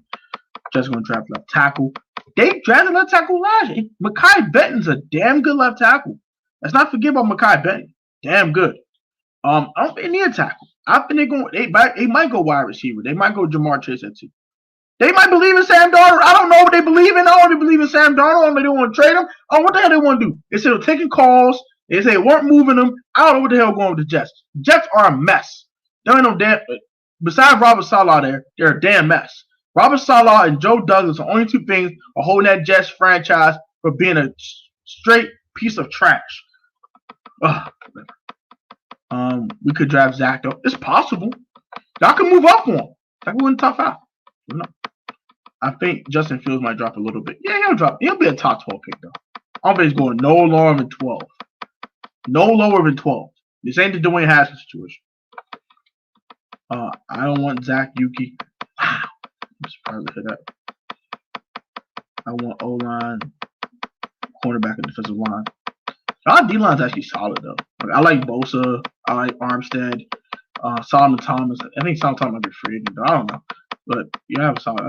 Just going to draft left tackle. They drafted left tackle last year. Mekhi Benton's a damn good left tackle. Let's not forget about Mekhi Benton. Damn good. I don't think they need a tackle. I think they might go wide receiver. They might go Jamar Chase at 2. They might believe in Sam Darnold. I don't know what they believe in. I don't believe in Sam Darnold. They don't want to trade him. What the hell they want to do? They said they're taking calls. They say they weren't moving them. I don't know what the hell going with the Jets. Jets are a mess. There ain't no damn. Besides Robert Saleh, they're a damn mess. Robert Saleh and Joe Douglas are only 2 things are holding that Jets franchise for being a straight piece of trash. We could draft Zach though. It's possible. Y'all can move up on him. Zach will win top 5. No. I think Justin Fields might drop a little bit. Yeah, he'll drop. He'll be a top 12 pick though. I don't think he's going no lower than 12. No lower than 12. This ain't the Dwayne Haskins situation. I don't want Zach Yuki. Wow. I'm surprised to hear that. I want O-line, cornerback, and defensive line. Our D-line's actually solid though. I like Bosa. I like Armstead. Solomon Thomas. I think Solomon Thomas might be free agent. I don't know. But you have a solid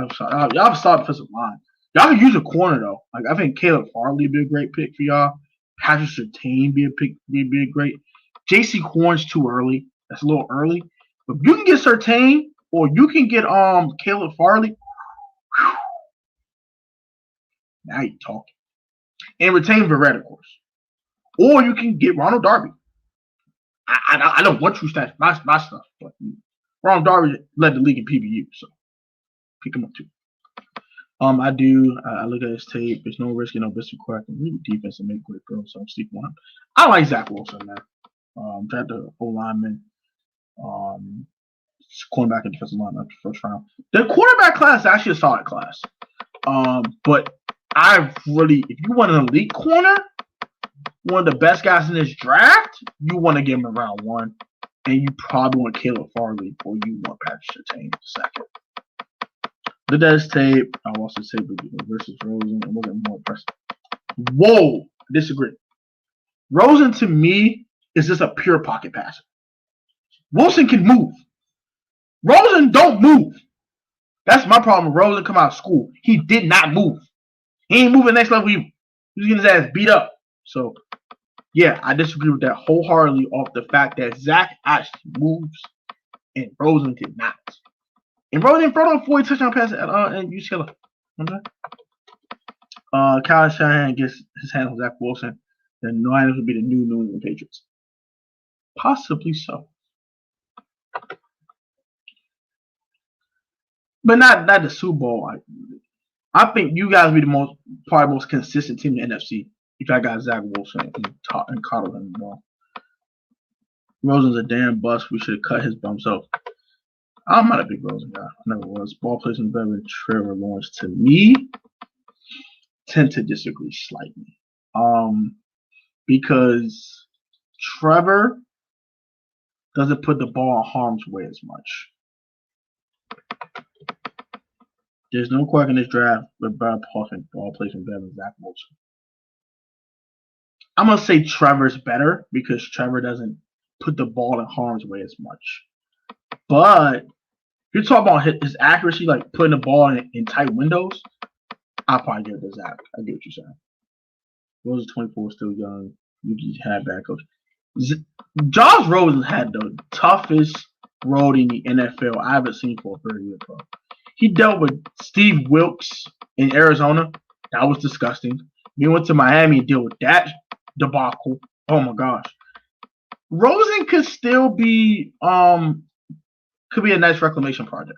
defensive line. Y'all can use a corner though. Like I think Caleb Farley would be a great pick for y'all. Patrick Surtain be a great. J.C. Horn's too early. That's a little early. But you can get Surtain or you can get Caleb Farley. Whew. Now you're talking. And retain Verrett, of course. Or you can get Ronald Darby. I don't want you stats my stuff, but Ronald Darby led the league in PBU, so pick him up too. I look at his tape. There's no risk, no business correct. Really defense and make great throws, so I'm sticking with him. I like Zach Wilson, man. Draft the O-lineman, cornerback and defensive line after first round. The quarterback class is actually a solid class. But if you want an elite corner, one of the best guys in this draft, you want to give him around 1. And you probably want Caleb Farley or you want Patrick Surtain second. The Des tape, I also say versus Rosen, and look at more impressive. Whoa, I disagree. Rosen to me is just a pure pocket passer. Wilson can move. Rosen don't move. That's my problem. Rosen come out of school. He did not move. He ain't moving next level. He was getting his ass beat up. So, yeah, I disagree with that wholeheartedly off the fact that Zach actually moves and Rosen did not. And Rosen threw on 40 touchdown passes at UCLA. Okay? Kyle Shanahan gets his hand on Zach Wilson, then Niners would be the new New England Patriots. Possibly so. But not the Super Bowl. I think you guys be the probably most consistent team in the NFC if I got Zach Wilson and coddle him more. Rosen's a damn bust. We should have cut his bum. So I'm not a big Rosen guy. I never was. Ball placement better than Trevor Lawrence to me. Tend to disagree slightly. Because Trevor doesn't put the ball in harm's way as much. There's no question in this draft with Brad Paulson ball placement better than Zach Wilson. I'm gonna say Trevor's better because Trevor doesn't put the ball in harm's way as much. But if you're talking about his accuracy, like putting the ball in tight windows, I'll probably give it to Zach. I get what you're saying. Rose is 24, still young. You had bad coach. Josh Rosen had the toughest road in the NFL I haven't seen for a 30 year pro. He dealt with Steve Wilkes in Arizona. That was disgusting. He went to Miami and dealt with that debacle. Oh my gosh. Rosen could still be could be a nice reclamation project.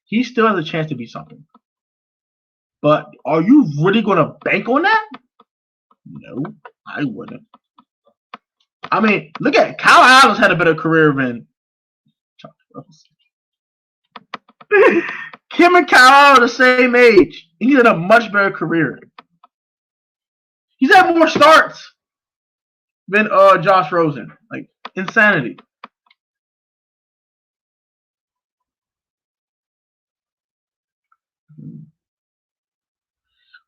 He still has a chance to be something. But are you really gonna bank on that? No, I wouldn't. I mean, look at it. Kyle Allen's had a better career than Kim and Kyle are the same age. He's had a much better career. He's had more starts than Josh Rosen. Like insanity.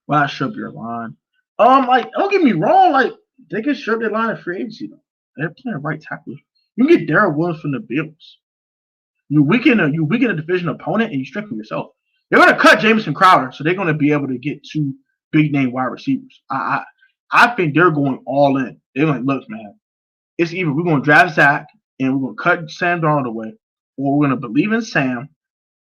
Well, I should your line. Like, don't get me wrong, like they can strip their line of free agency though. They're playing right tackle. You can get Darrell Williams from the Bills. You weaken a division opponent and you strengthen yourself. They're gonna cut Jamison Crowder, so they're gonna be able to get two big name wide receivers. I think they're going all in. They're like, look, man, it's either we're gonna draft Zach and we're gonna cut Sam Darnold away, or we're gonna believe in Sam.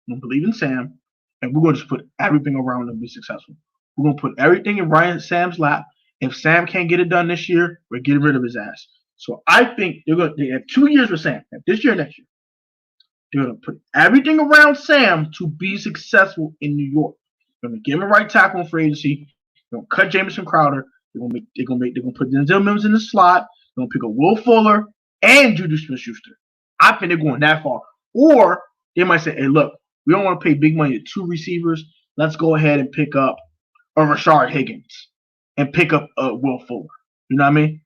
We're gonna believe in Sam, and we're gonna just put everything around him to be successful. We're gonna put everything in Sam's lap. If Sam can't get it done this year, we're getting rid of his ass. So I think they have 2 years with Sam. This year and next year. They're gonna put everything around Sam to be successful in New York. They're gonna give him a right tackle in free agency. They're gonna cut Jamison Crowder. They're gonna put Denzel Mims in the slot. They're gonna pick up Will Fuller and Juju Smith-Schuster. I think they're going that far. Or they might say, hey, look, we don't want to pay big money to 2 receivers. Let's go ahead and pick up a Rashard Higgins and pick up Will Fuller. You know what I mean?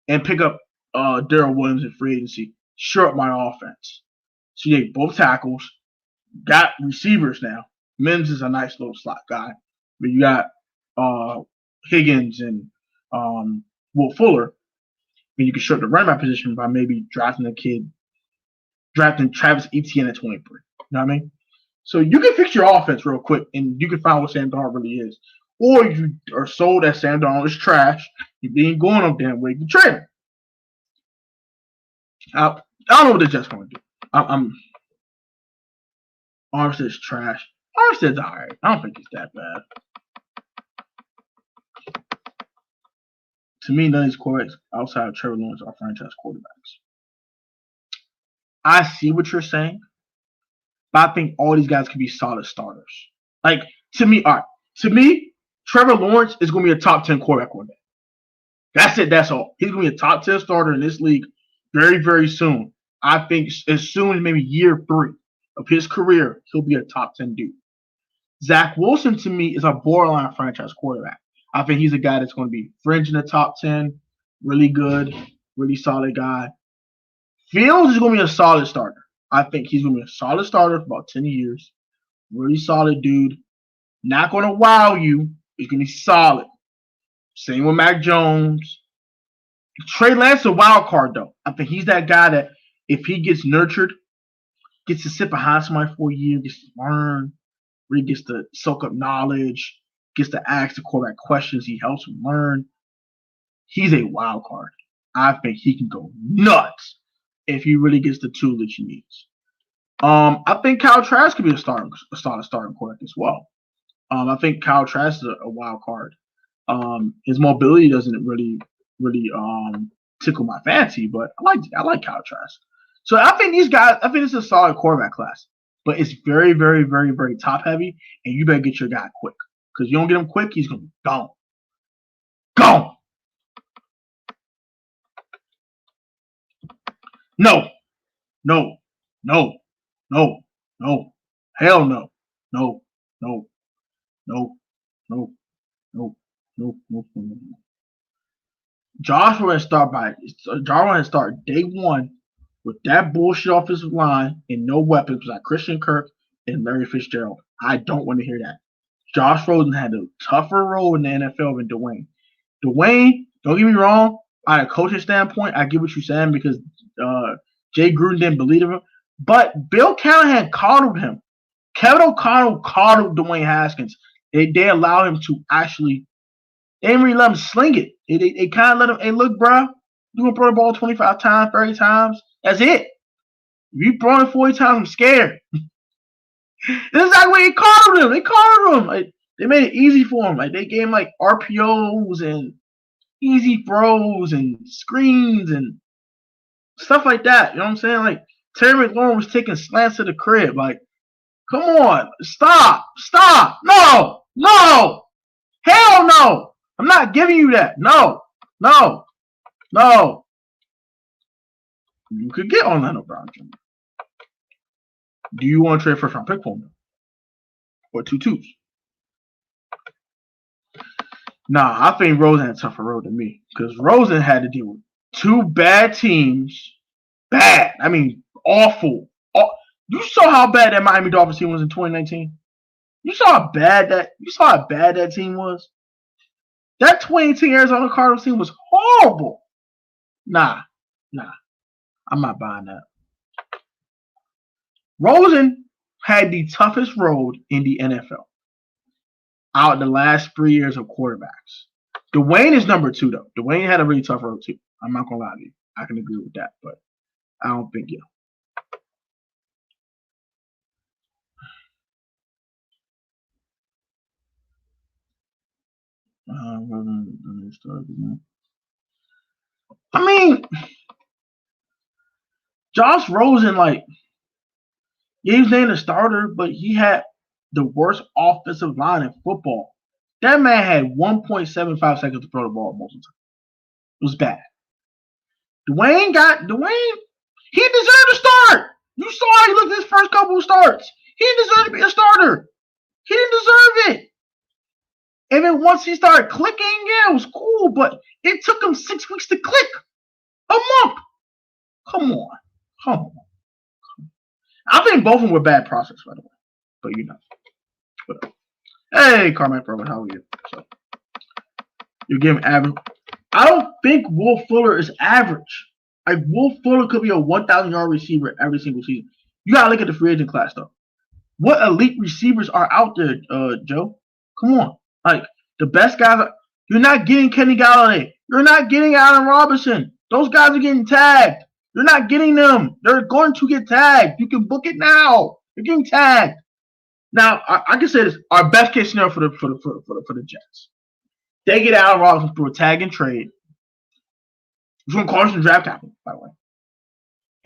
And pick up Darrell Williams in free agency. Shore up my offense. So you get both tackles, got receivers now. Mims is a nice little slot guy. But you got Higgins and Will Fuller. And you can short the running back position by maybe drafting Travis Etienne at 23. You know what I mean? So you can fix your offense real quick and you can find what Sam Darnold really is. Or you are sold that Sam Darnold is trash. You ain't going on damn way. You trade him. I don't know what the Jets going to do. Armstead's trash. Armstead's all right. I don't think he's that bad. To me, none of these quarterbacks outside of Trevor Lawrence are franchise quarterbacks. I see what you're saying, but I think all these guys can be solid starters. Like, to me, Trevor Lawrence is going to be a top 10 quarterback one day. That's it. That's all. He's going to be a top 10 starter in this league very, very soon. I think as soon as maybe year 3 of his career, he'll be a top 10 dude. Zach Wilson, to me, is a borderline franchise quarterback. I think he's a guy that's going to be fringe in the top 10, really good, really solid guy. Fields is going to be a solid starter. I think he's going to be a solid starter for about 10 years. Really solid dude. Not going to wow you. He's going to be solid. Same with Mac Jones. Trey Lance is a wild card, though. I think he's that guy that if he gets nurtured, gets to sit behind somebody for a year, gets to learn, really gets to soak up knowledge, gets to ask the quarterback questions, he helps him learn. He's a wild card. I think he can go nuts if he really gets the tool that he needs. I think Kyle Trask could be a starting quarterback as well. I think Kyle Trask is a wild card. His mobility doesn't really tickle my fancy, but I like Kyle Trask. So I think these guys. I think it's a solid quarterback class, but it's very, very, very, very top heavy, and you better get your guy quick because you don't get him quick, he's gonna be gone. Gone. No, no, no, no, no, hell no, no, no, no, no, no, no, no, no. Josh will start day one with that bullshit offensive line and no weapons like Christian Kirk and Larry Fitzgerald. I don't want to hear that. Josh Rosen had a tougher role in the NFL than Dwayne. Dwayne, don't get me wrong, on a coaching standpoint, I get what you're saying because Jay Gruden didn't believe in him. But Bill Callahan coddled him. Kevin O'Connell coddled Dwayne Haskins. They allow him to actually. They didn't really let him sling it. They kind of let him, hey, look, bro, you're going to throw the ball 25 times, 30 times. That's it. If you throw it 40 times, I'm scared. This is like when they coddled him. They coddled him. Like, they made it easy for him. Like, they gave him, like, RPOs and easy throws and screens and stuff like that. You know what I'm saying? Like, Terry McLaurin was taking slants to the crib. Like, come on. Stop. No. Hell no. I'm not giving you that. No. You could get Orlando Brown Jr. Do you want to trade first round pick for him? Or 2 twos? Nah, I think Rosen had a tougher road than me. Because Rosen had to deal with 2 bad teams. Bad. I mean, awful. You saw how bad that Miami Dolphins team was in 2019? You saw how bad that team was? That 2018 Arizona Cardinals team was horrible. Nah. I'm not buying that. Rosen had the toughest road in the NFL out the last 3 years of quarterbacks. Dwayne is number 2, though. Dwayne had a really tough road, too. I'm not going to lie to you. I can agree with that, but I don't think you. I mean, Josh Rosen, like, he was named a starter, but he had the worst offensive line in football. That man had 1.75 seconds to throw the ball most of the time. It was bad. Dwayne, he deserved to start. You saw how he looked at his first couple of starts. He didn't deserve to be a starter. He didn't deserve it. And then once he started clicking, yeah, it was cool, but it took him 6 weeks to click. A month. Come on. I think both of them were bad prospects, by the way. But you know. Whatever. Hey, Carmack Berman, how are you? So, you're giving average. I don't think Will Fuller is average. Like, Will Fuller could be a 1,000-yard receiver every single season. You gotta look at the free agent class, though. What elite receivers are out there, Joe? Come on. Like, the best guys you're not getting Kenny Galladay. You're not getting Allen Robinson. Those guys are getting tagged. You're not getting them. They're going to get tagged. You can book it now. They're getting tagged. Now, I can say this: our best case scenario for the Jets, they get Allen Robinson through a tag and trade. It's going to cost some draft capital, by the way.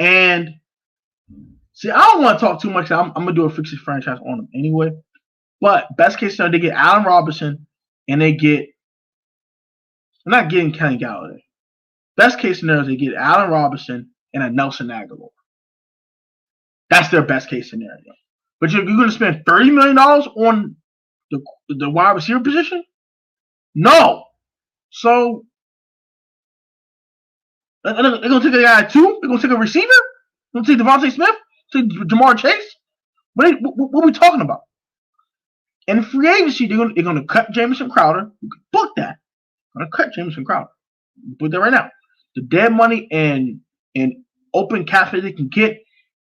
And see, I don't want to talk too much. I'm going to do a fixed franchise on them anyway. But best case scenario, they get Allen Robinson, and they're not getting Kenny Galladay. Best case scenario is they get Allen Robinson and a Nelson Aguilar. That's their best case scenario. But you're going to spend $30 million on the wide receiver position? No. So they're going to take a guy 2? They're going to take a receiver? They're going to take Devontae Smith? Take Jamar Chase? What are we talking about? In free agency, they're going to cut Jamison Crowder. You can book that. They're going to cut Jamison Crowder. Put that right now. The dead money and open cap that they can get,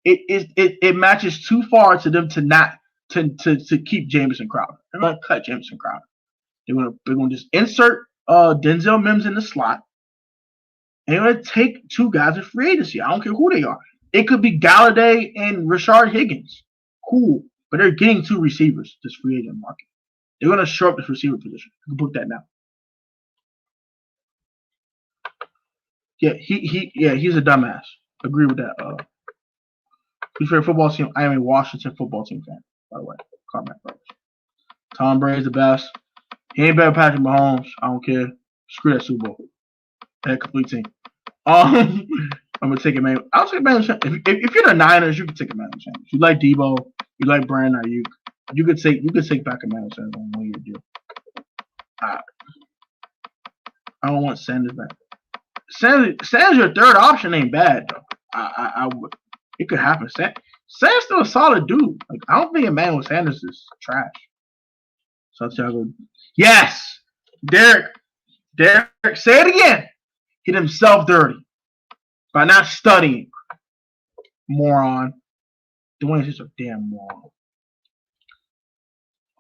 it matches too far to them to not to keep Jamison Crowder. They're going to cut Jamison Crowder. They're going to just insert Denzel Mims in the slot. And they're going to take 2 guys in free agency. I don't care who they are. It could be Galladay and Rashard Higgins. Cool. But they're getting 2 receivers this free agent market. They're gonna shore up this receiver position. You can book that now. Yeah, he's a dumbass. Agree with that. His favorite football team. I am a Washington football team fan, by the way. Carmack Brothers. Tom Brady's the best. He ain't better than Patrick Mahomes. I don't care. Screw that Super Bowl. That complete team. I'm gonna take Emmanuel. I'll take Emmanuel Sanders. If you're the Niners, you can take Emmanuel Sanders. You like Debo. You like Brandon Ayuk. You could take back Emmanuel Sanders on 1 year deal. I don't want Sanders back. Sanders, your third option ain't bad though. I would. It could happen. Sanders still a solid dude. Like I don't think Emmanuel Sanders is trash. Santiago. Yes, Derek, say it again. Hit himself dirty by not studying. Moron. Dwayne's just a damn moron.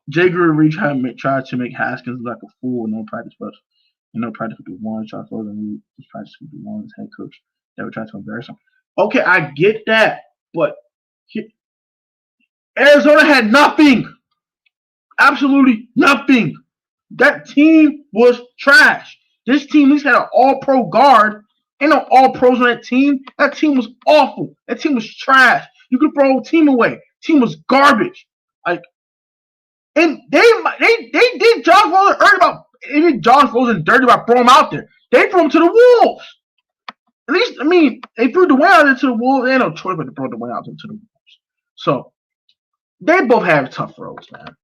Jay Greer tried to make Haskins look like a fool. No practice, but no practice with the one. Charles Rosen was practice with the one head coach that would try to embarrass him. Okay, I get that, but Arizona had nothing. Absolutely nothing. That team was trash. This team at least had an all-pro guard. Ain't no all-pros on that team. That team was awful. That team was trash. You could throw a whole team away. Team was garbage. And they did Josh Rosen dirty about. They did Josh Rosen dirty about throwing him out there. They threw him to the wolves. At least, I mean, they threw Dwayne out there to the wolves. They had no choice but to throw Dwayne out there to the wolves. So they both have tough roads, man.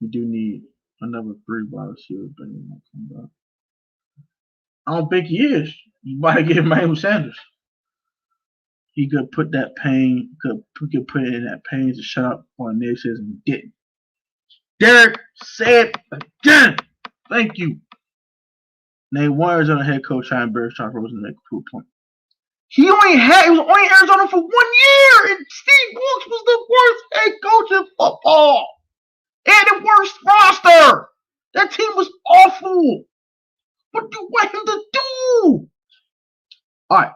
You do need another 3 wide receiver. I don't think he is. You might get Emmanuel Sanders. He could put that pain, could put it in that pain to shut up on Nick says and he didn't. Derek said again. Thank you. Name one Arizona head coach trying to embarrass Charles Rosen to make a proof point. He was only in Arizona for 1 year, and Steve Wilkes was the worst head coach in football. And the worst roster. That team was awful. What do you want him to do? All right.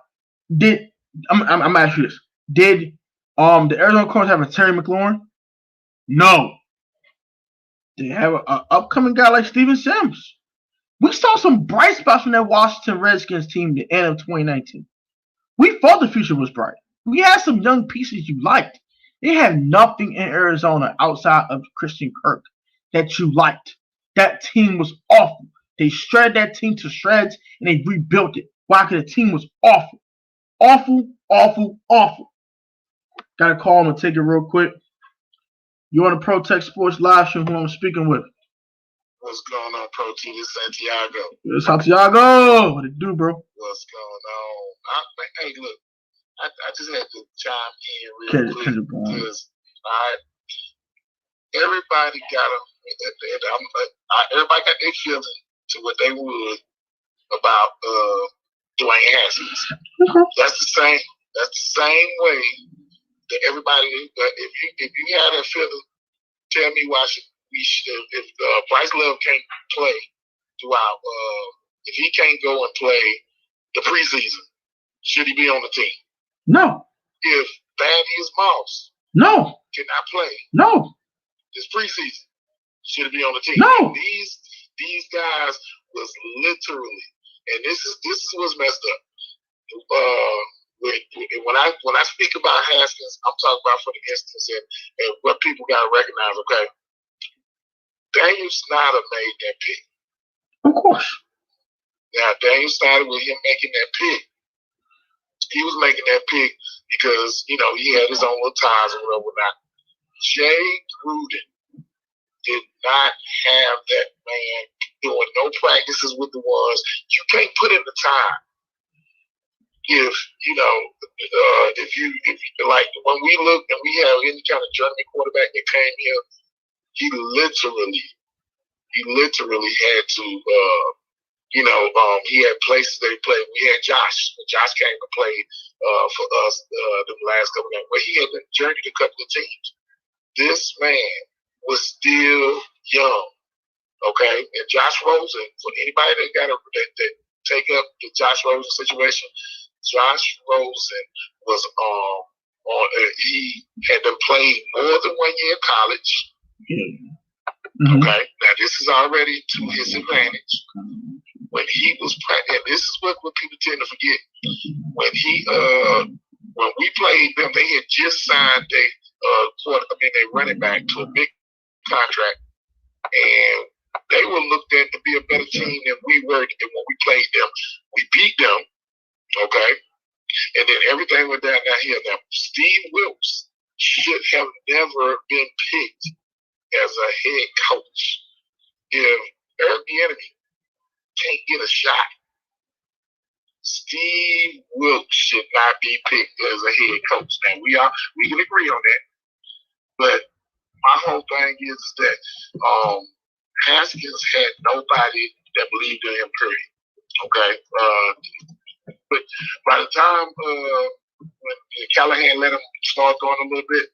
I'm asking you this. Did the Arizona Cardinals have a Terry McLaurin? No. They have an upcoming guy like Steven Sims. We saw some bright spots from that Washington Redskins team at the end of 2019. We thought the future was bright. We had some young pieces you liked. They had nothing in Arizona outside of Christian Kirk that you liked. That team was awful. They shredded that team to shreds and they rebuilt it. Why? Because the team was awful. Awful. Gotta call him and take it real quick. You on the Pro Tech Sports live stream who I'm speaking with? What's going on, Pro Team? It's Santiago. It's Santiago. What it do, bro? What's going on? Hey, look, I just had to chime in real quick because everybody got everybody got their feeling to what they would about Dwayne Haskins. Okay. That's the same way that everybody. If you had a feeling, tell me why if Bryce Love can't play throughout, if he can't go and play the preseason, should he be on the team? No. If Thaddeus Moss cannot play this preseason, should he be on the team? No. These guys was literally, and this is what's messed up. When I speak about Haskins, I'm talking about for the instance and what people gotta recognize. Okay, Daniel Snyder made that pick. Of course. Now Daniel Snyder, with him making that pick, he was making that pick because he had his own little ties and whatnot. Jay Gruden did not have that man doing no practices with the ones. You can't put in the time. If like when we look and we have any kind of journeyman quarterback that came here, he literally had to he had places that he played. We had Josh. Josh came and played for us the last couple of games. But he had journeyed a couple of teams. This man was still young. Okay? And Josh Rosen, for anybody that take up the Josh Rosen situation, Josh Rosen was He had been played more than 1 year in college. Yeah. Okay, now this is already to his advantage. When he was and this is what people tend to forget. When we played them, they had just signed their running back to a big contract, and they were looked at to be a better team than we were when we played them. We beat them, okay, and then everything went down here. Now, Steve Wilkes should have never been picked as a head coach. If Eric Bieniemy can't get a shot, Steve Wilkes should not be picked as a head coach. Now we can agree on that, but my whole thing is that Haskins had nobody that believed in him. Period. Okay, but by the time when Callahan let him start going a little bit,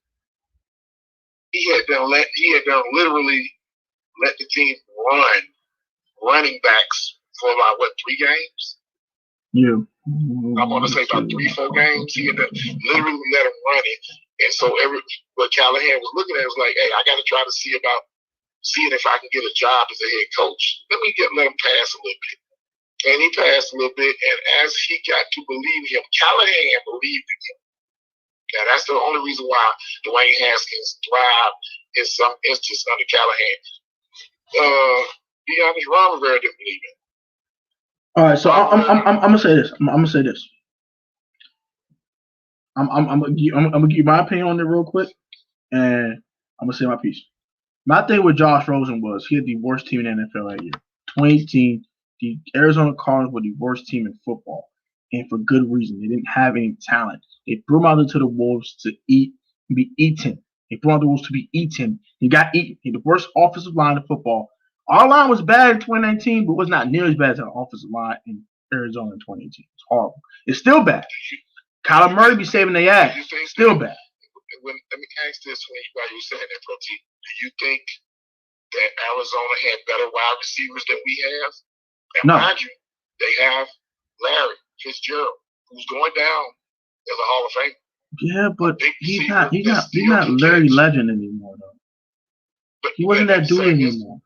he had done literally let the team run running backs for about 3 games. Yeah. I want to say about 3-4 games. He had to literally let him run it, and so what Callahan was looking at was like, hey, I got to try to seeing if I can get a job as a head coach. Let him pass a little bit. And he passed a little bit, and as he got to believe in him, Callahan believed in him. Now, that's the only reason why Dwayne Haskins thrived in some instances under Callahan. Be honest, Ron Rivera didn't believe in him. All right, so I'm gonna say this. I'm gonna say this. I'm gonna give you my opinion on it real quick, and I'm gonna say my piece. My thing with Josh Rosen was he had the worst team in the NFL that year. 2018, the Arizona Cardinals were the worst team in football, and for good reason. They didn't have any talent. They threw him out into the wolves to be eaten. They threw out the wolves to be eaten. He got eaten. He had the worst offensive line in football. Our line was bad in 2019, but was not nearly as bad as our offensive line in Arizona in 2018. It's horrible. It's still bad. Kyler Murray be saving their ass. Still bad. Let me ask this: while you were saying that, Protein, do you think that Arizona had better wide receivers than we have? And no. Mind you, they have Larry Fitzgerald, who's going down as a Hall of Famer. Yeah, but he's not Larry Legend anymore, though. But he wasn't that dude anymore.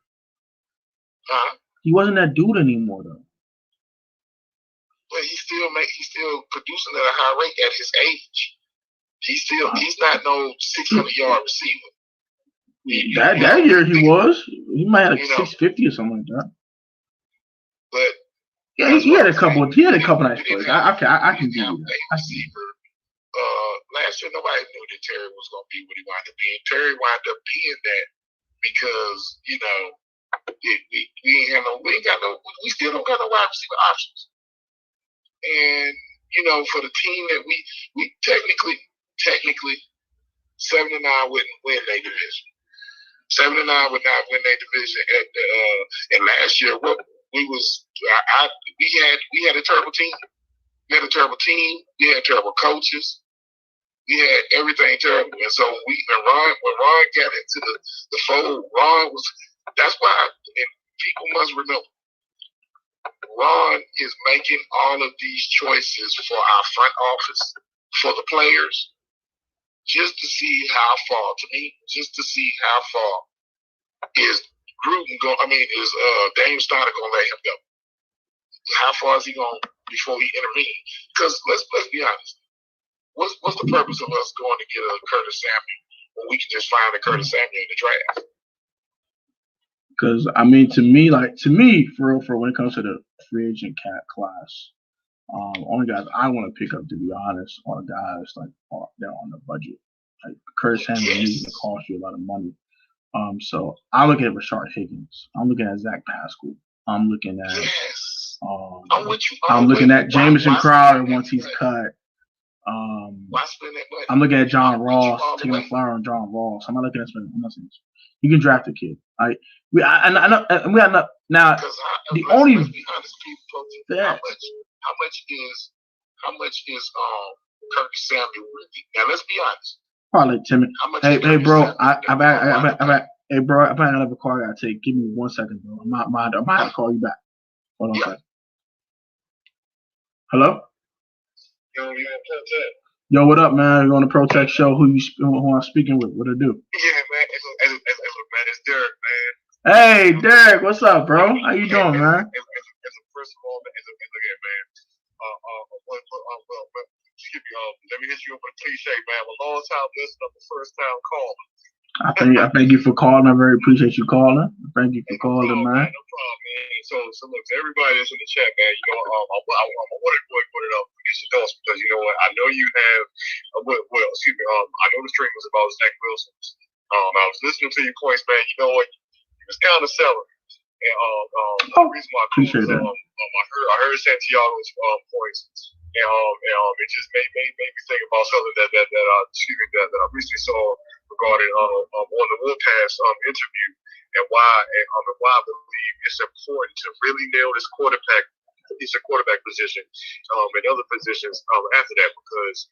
Huh? He wasn't that dude anymore, though. But he's still producing at a high rate at his age. He's not no 600-yard receiver. That year he was. He might have 650 or something like that. But yeah, he had a couple nice plays. I can give you that. Receiver. Last year nobody knew that Terry was going to be what he wound up being. Terry wound up being that because we still don't got no wide receiver options. And for the team that we technically 79 wouldn't win their division. 79 would not win their division. And last year, we had a terrible team. We had a terrible team. We had terrible coaches. We had everything terrible. And so when Ron got into the fold, that's why, and people must remember, Ron is making all of these choices for our front office, for the players, just to see how far is Daniel Snyder going to let him go? How far is he going before he intervenes? Because let's be honest. What's the purpose of us going to get a Curtis Samuel when we can just find a Curtis Samuel in the draft? Because to me, for when it comes to the free agent class, only guys I want to pick up, to be honest, are guys like they're on the budget. Like Curtis Samuel is going to cost you a lot of money. So I'm looking at Rashard Higgins. I'm looking at Zach Pascal. I'm looking at I'm looking at Jamison Crowder once he's cut. I'm looking at John Ross, taking a flower on John Ross. I'm not looking at spending nothing. You can draft a kid. We got now. The only let's be honest, people, how much is Curtis Samuel worth? Now let's be honest. Probably Timmy. Hey, bro. Hey, bro. I might have a call I gotta take. Give me 1 second, bro. I might have to call you back. Hold on a second. Hello. You Yo, what up, man? You on the Protect Show? Who I'm speaking with? What it do? Yeah, man. Man, it's Derek, man. Hey, Derek, what's up, bro? How you doing, man? First of all, man, look at man. Excuse me. Let me hit you up with a cliche, man. I'm a long time listener, the first time caller. I thank you for calling. I very appreciate you calling. Thank you for calling, man. No problem, man. So look, to everybody that's in the chat, man, you know, I want to put it up against your thoughts because you know what, I know you have. Excuse me. I know the stream was about Zach Wilson. I was listening to your points, man. You know what, he was kind of selling. And the reason why I appreciate that. I heard Santiago's points. And it just made me think about something that I recently saw regarding on the Warpath interview and why I believe it's important to really nail this quarterback position and other positions after that because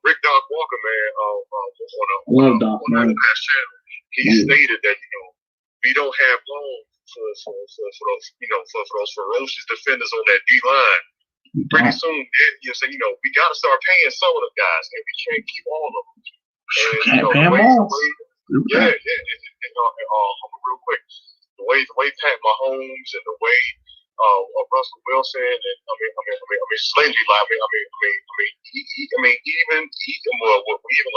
Rick Doc Walker, man, on the past channel, he stated that we don't have long for those ferocious defenders on that D line. Pretty soon, we got to start paying some of them guys, and we can't keep all of them. And, pay them all. Yeah. Real quick, the way Pat Mahomes and the way Russell Wilson and Slingy, even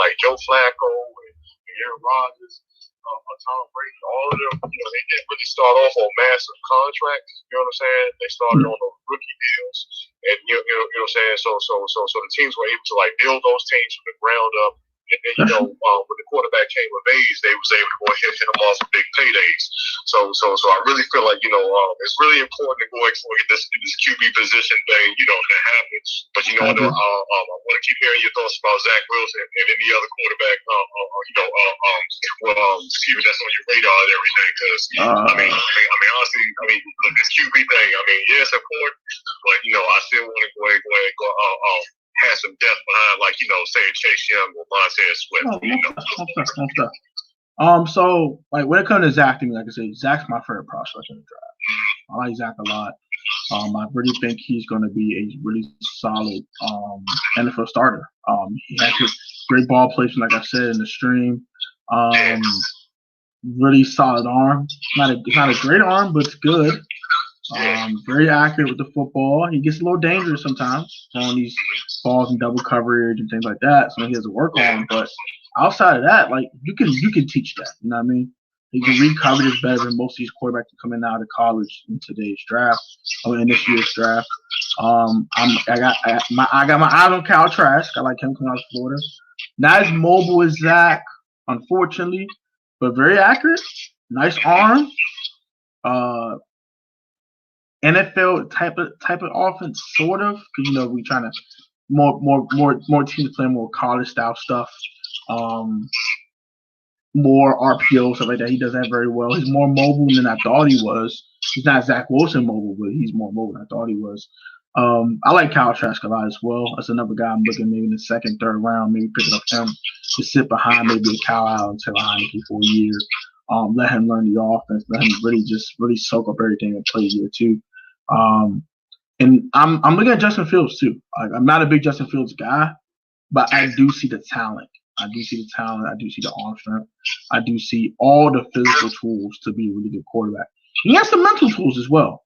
like Joe Flacco and Aaron Rodgers. Tom Brady, all of them, they didn't really start off on massive contracts. You know what I'm saying? They started on those rookie deals, and you know what I'm saying. So the teams were able to like build those teams from the ground up. And then when the quarterback came of age, they was able to go ahead and hit them off with big paydays. So I really feel like it's really important to go ahead and get this QB position thing to happen. But I want to keep hearing your thoughts about Zach Wilson and any other quarterback. Excuse me, that's on your radar and everything. Because honestly, look, this QB thing. Yeah, it's important, but I still want to go ahead and go. Have some depth behind, like say Chase Young or Montez Sweat. So like when it comes to Zach, like I said, Zach's my favorite prospect in the draft. I like Zach a lot. I really think he's going to be a really solid NFL starter. He has a great ball placement, like I said in the stream. Really solid arm. It's not a great arm, but it's good. Very accurate with the football. He gets a little dangerous sometimes on these balls in double coverage and things like that. So he has to work on. But outside of that, like you can teach that. You know what I mean? He can read coverage better than most of these quarterbacks coming out of college in today's draft or in this year's draft. I got my eye on Kyle Trask. I like him coming out of Florida. Not as mobile as Zach, unfortunately, but very accurate. Nice arm. NFL type of offense, sort of, because we trying to more teams playing more college style stuff, more RPO stuff like that. He does that very well. He's more mobile than I thought he was. He's not Zach Wilson mobile, but he's more mobile than I thought he was. I like Kyle Trask a lot as well. That's another guy I'm looking maybe in the second, third round, maybe picking up him to sit behind maybe a Kyle Allen, Taylor Heineke for a year. Let him learn the offense. Let him really soak up everything and play year two. And I'm looking at Justin Fields too. I'm not a big Justin Fields guy, but I do see the talent. I do see the arm strength. I do see all the physical tools to be a really good quarterback. He has some mental tools as well.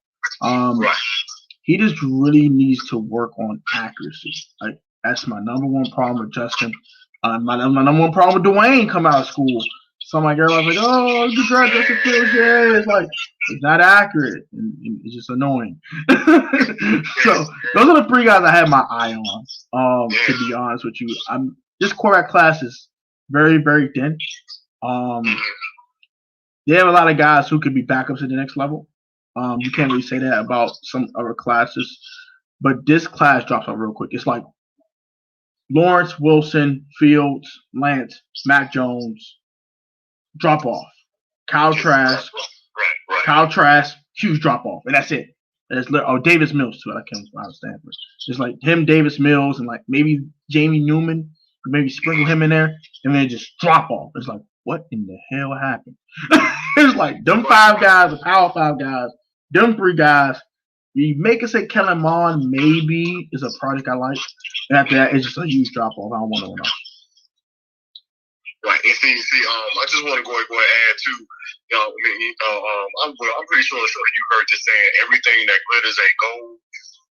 He just really needs to work on accuracy. Like that's my number one problem with Justin. My number one problem with Dwayne coming out of school. So my girl was like, "Oh, you draft Justin Fields, yeah." It's like it's not accurate. And it's just annoying. So those are the three guys I have my eye on. To be honest with you, this quarterback class is very, very thin. They have a lot of guys who could be backups at the next level. You can't really say that about some other classes, but this class drops off real quick. It's like Lawrence, Wilson, Fields, Lance, Mac Jones. Drop off. Kyle Trask, huge drop off, and that's it. Davis Mills too. I can't understand. Just like him, Davis Mills, and like maybe Jamie Newman, maybe sprinkle him in there, and then just drop off. It's like, what in the hell happened? It's like them 5 guys, the Power 5 guys, them 3 guys. You make it say Kellen Mond maybe is a project I like. And after that, it's just a huge drop off. I don't want no one else. Right, and see, I just want to go ahead and add too. I'm pretty sure you heard this saying everything that glitters ain't gold.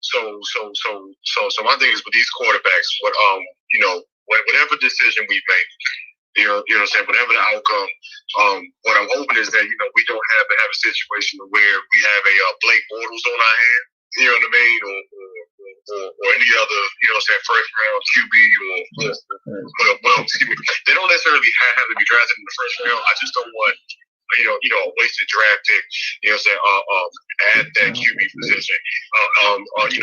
So my thing is with these quarterbacks, whatever decision we make, you know what I'm saying, whatever the outcome, what I'm hoping is that we don't have a situation where we have a Blake Bortles on our hand, you know what I mean, or any other, first round QB or excuse me. They don't necessarily have to be drafted in the first round. I just don't want a wasted draft pick, at that QB position. If in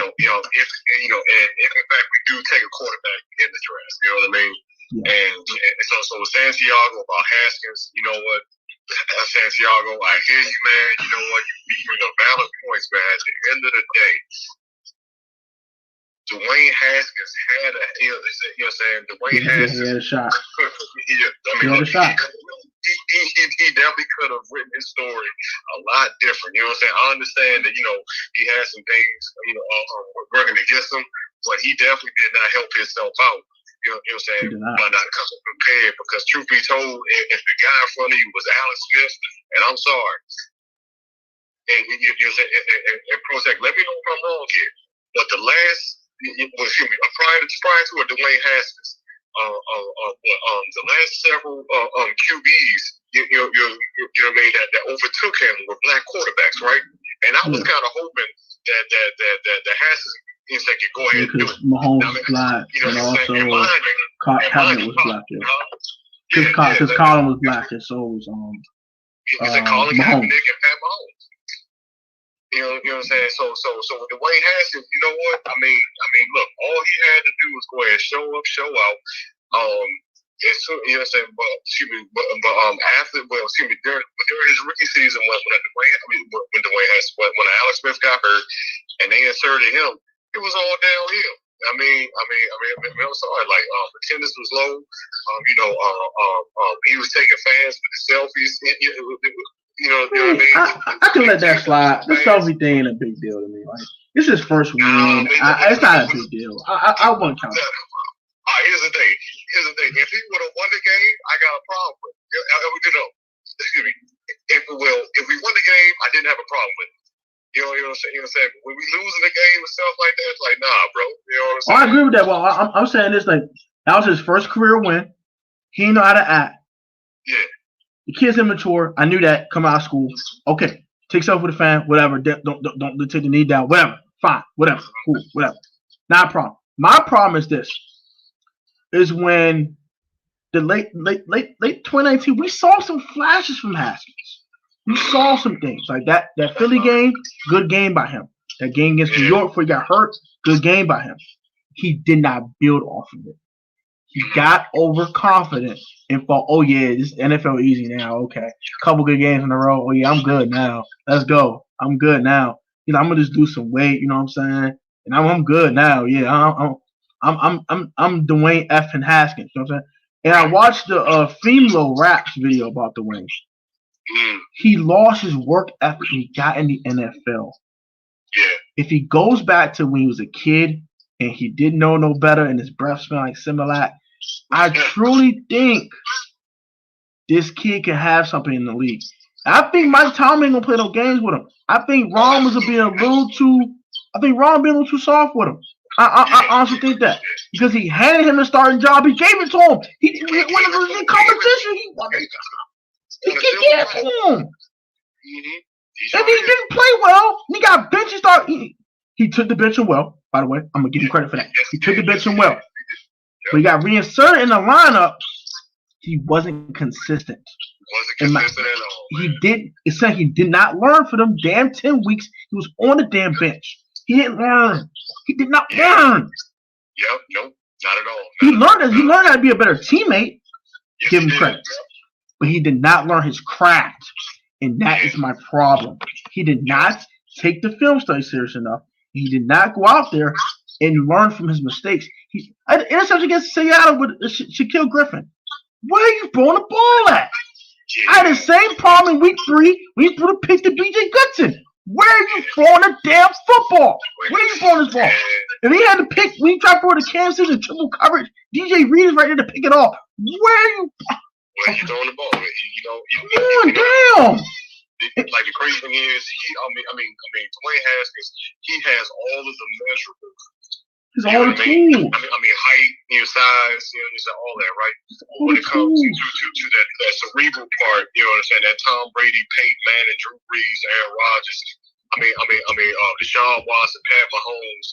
fact we do take a quarterback in the draft, you know what I mean? Yeah. And so with Santiago about Haskins, you know what? Santiago, I hear you, man. You know what? You bring up valid points, man. At the end of the day, Dwayne Haskins had Dwayne Haskins had a shot. He definitely could have written his story a lot different. You know what I'm saying? I understand that, he had some things, working against him, but he definitely did not help himself out. You know what I'm saying? By not coming prepared, because truth be told, if the guy in front of you was Alex Smith, and I'm sorry, and and Prozac, let me know if I'm wrong here, but the last, prior to Dwayne Haskins, the last several QBs, you know what I mean, that overtook him were black quarterbacks, right? And I was kind of hoping that Haskins could go ahead and do it. Mahomes was black, and also Kaepernick was black. Because Colin was black, and so was Colin Mahomes. Kaepernick and Pat Mahomes. You know what I'm saying? So with Dwayne Haskins, you know what? I mean, look, all he had to do was go ahead and show up, show out. You know what I'm saying? During his rookie season, when Alex Smith got hurt and they inserted him, it was all downhill. I mean, I'm sorry. Like, attendance was low. He was taking fans with the selfies. You know what I mean? I can let that slide. The selfie thing ain't a big deal to me. Like, it's his first win. It's not a big deal. I wouldn't count it. Here's the thing. If he would have won the game, I got a problem with it. Excuse me. If we won the game, I didn't have a problem with it. You know what I'm saying? When we lose in the game and stuff like that, it's like, nah, bro. You know what I'm saying? I agree with that. Well, I'm saying this, like, that was his first career win. He didn't know how to act. Yeah. The kid's immature. I knew that. Come out of school. Okay. Take self with a fan. Whatever. Don't take the knee down. Whatever. Fine. Whatever. Cool. Whatever. Not a problem. My problem is this. Is when the late 2019, we saw some flashes from Haskins. We saw some things like that Philly game, good game by him. That game against New York before he got hurt, good game by him. He did not build off of it. He got overconfident and thought, oh yeah, this NFL easy now. Okay, couple good games in a row. Oh yeah, I'm good now. Let's go. I'm good now. I'm gonna just do some weight. You know what I'm saying? And I'm good now. Yeah, I'm Dwayne F. and Haskins. You know what I'm saying? And I watched the Femlo Raps video about Dwayne. He lost his work ethic when he got in the NFL. Yeah. If he goes back to when he was a kid and he didn't know no better and his breath smelled like Similac, I truly think this kid can have something in the league. I think Mike Tomlin ain't gonna play no games with him. I think Ron was being a little too soft with him. I honestly think that because he handed him the starting job, he gave it to him. When it was in competition, he gave it to him. If he didn't play well, he got bench and start. He took the bench and well. By the way, I'm gonna give him credit for that. He took the bench and well. But he got reinserted in the lineup. He wasn't consistent. Wasn't consistent at all. It's saying he did not learn for them damn 10 weeks. He was on the damn bench. He didn't learn. He did not learn. Yep, nope, not at all. He learned how to be a better teammate. Give him credit. But he did not learn his craft. And that is my problem. He did not take the film study serious enough. He did not go out there and learn from his mistakes. An interception against Seattle with Shaquille Griffin. Where are you throwing the ball at? I had the same problem in week 3. We threw the pick to B.J. Goodson. Where are you throwing the damn football? Where are you throwing this ball? If he had to pick, when he tried to throw the Kansas City triple coverage, DJ Reed is right there to pick it off. Where are you? Where you throwing the ball? Damn. Like the crazy thing is, Dwayne Haskins, he has all of the measurables. He's all the tools. Height, size, all that, right? When it comes to that cerebral part, you know what I'm saying? That Tom Brady, Peyton Manning, Drew Brees, Aaron Rodgers. Deshaun Watson, Pat Mahomes.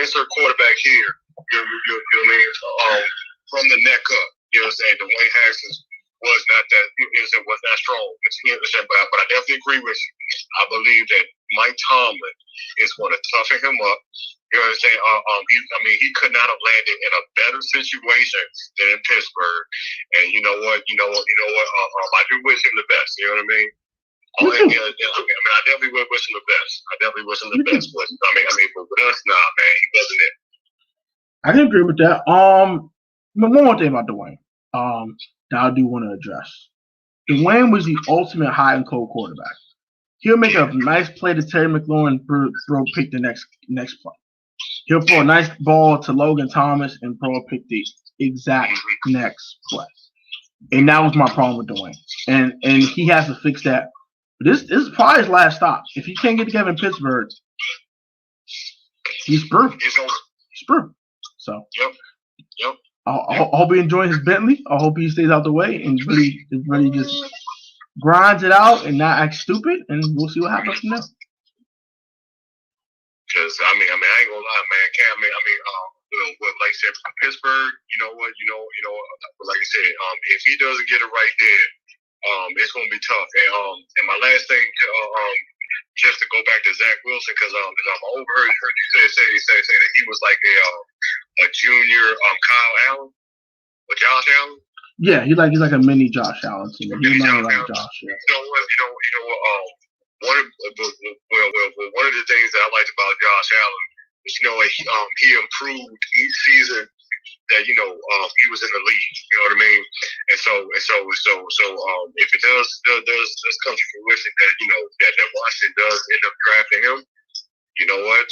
Insert quarterback here. You know what I mean? From the neck up. You know what I'm saying? Dwayne Haskins was not that strong. But I definitely agree with you. I believe that Mike Tomlin is going to toughen him up. You know what I'm saying? He could not have landed in a better situation than in Pittsburgh. And you know what? I do wish him the best. You know what I mean? I definitely would wish him the best. But but with us, nah, man, he wasn't it. I can agree with that. One more thing about Dwayne. That I do want to address. Dwayne was the ultimate high and cold quarterback. He'll make a nice play to Terry McLaurin, throw pick the next play. He'll throw a nice ball to Logan Thomas and throw pick the exact next play. And that was my problem with Dwayne. And he has to fix that. This is probably his last stop. If he can't get together in Pittsburgh, he's screwed. He's screwed. So Yep. I hope he enjoys his Bentley. I hope he stays out the way and really just grinds it out and not act stupid. And we'll see what happens from there. Because I ain't gonna lie, man. Like I said, from Pittsburgh, you know what, like I said, if he doesn't get it right there, it's gonna be tough. And my last thing, just to go back to Zach Wilson, because I overheard you say that he was like a junior Kyle Allen or Josh Allen. Yeah, he's like a mini Josh Allen team. He's not like Josh. Yeah. One of the things that I liked about Josh Allen is, he improved each season that he was in the league. You know what I mean? And so if it does come to fruition that Washington does end up drafting him, you know what?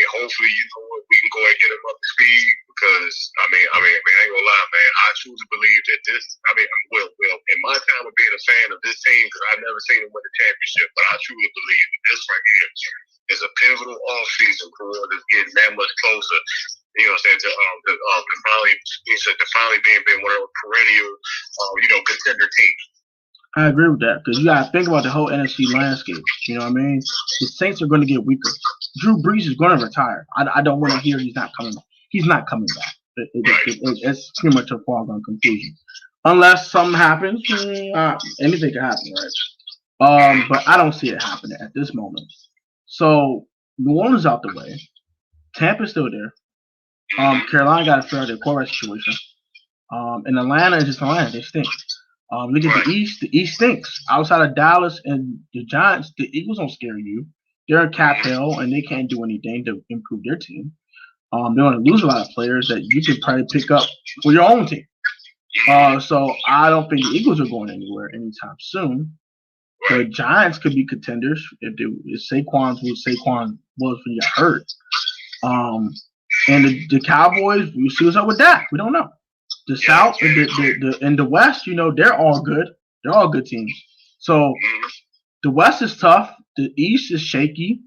Hopefully, we can go ahead and get him up to speed, because I ain't gonna lie, man. I truly believe that this. In my time of being a fan of this team, because I've never seen them win the championship, but I truly believe that this right here is a pivotal offseason for us to getting that much closer. You know what I'm saying? To finally being one of those perennial, contender teams. I agree with that, because you got to think about the whole NFC landscape. You know what I mean? The Saints are going to get weaker. Drew Brees is going to retire. I don't want to hear he's not coming back. He's not coming back. It's pretty much a foregone conclusion. Unless something happens, anything can happen, right? But I don't see it happening at this moment. So New Orleans out the way. Tampa's still there. Carolina got to figure out their quarterback situation. And Atlanta is just Atlanta. They stink. Look at the East. The East stinks. Outside of Dallas and the Giants, the Eagles don't scare you. They're a cap hell, and they can't do anything to improve their team. They're going to lose a lot of players that you could probably pick up for your own team. So I don't think the Eagles are going anywhere anytime soon. The Giants could be contenders if Saquon was when he got hurt. And the Cowboys, we see what's up with that. We don't know. The South and the West, they're all good. They're all good teams. So the West is tough. The East is shaky.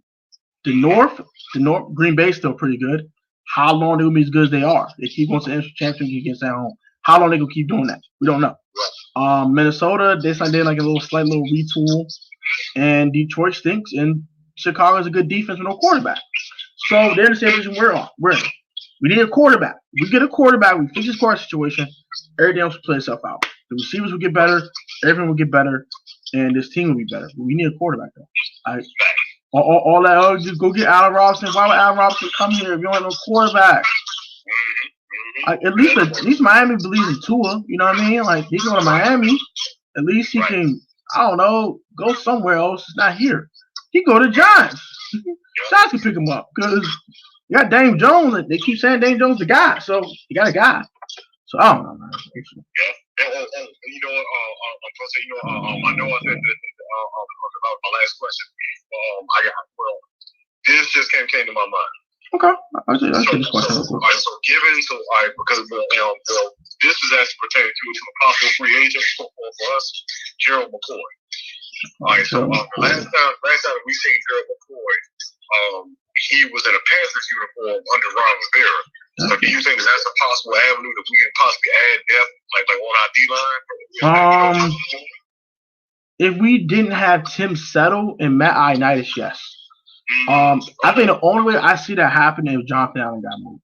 The North, Green Bay's still pretty good. How long they're gonna be as good as they are? They keep going to the championship against at home. How long they gonna keep doing that? We don't know. Minnesota, they did like a slight little retool, and Detroit stinks, and Chicago is a good defense with no quarterback. So they're in the same position we're in. We need a quarterback. We get a quarterback. We fix this quarterback situation. Everything else will play itself out. The receivers will get better. Everything will get better, and this team will be better. But we need a quarterback though. All that, just go get Allen Robinson. Why would Allen Robinson come here if you don't have no quarterback? At least Miami believes in Tua. You know what I mean? Like, he go to Miami. At least he can, I don't know, go somewhere else. It's not here. He go to Giants. Giants can pick him up because you got Dame Jones. And they keep saying Dame Jones the guy. So you got a guy. So I don't know, man. I know I said about my last question. This just came to my mind. Okay, I see this question. So because this is actually pertaining to a possible free agent for us, Gerald McCoy. All right, so last time we seen Gerald McCoy, he was in a Panthers uniform under Ron Rivera. So do you think that's a possible avenue that we can possibly add depth, like on our D line? If we didn't have Tim Settle and Matt Ioannidis, yes. I think the only way I see that happen is if Jonathan Allen got moved.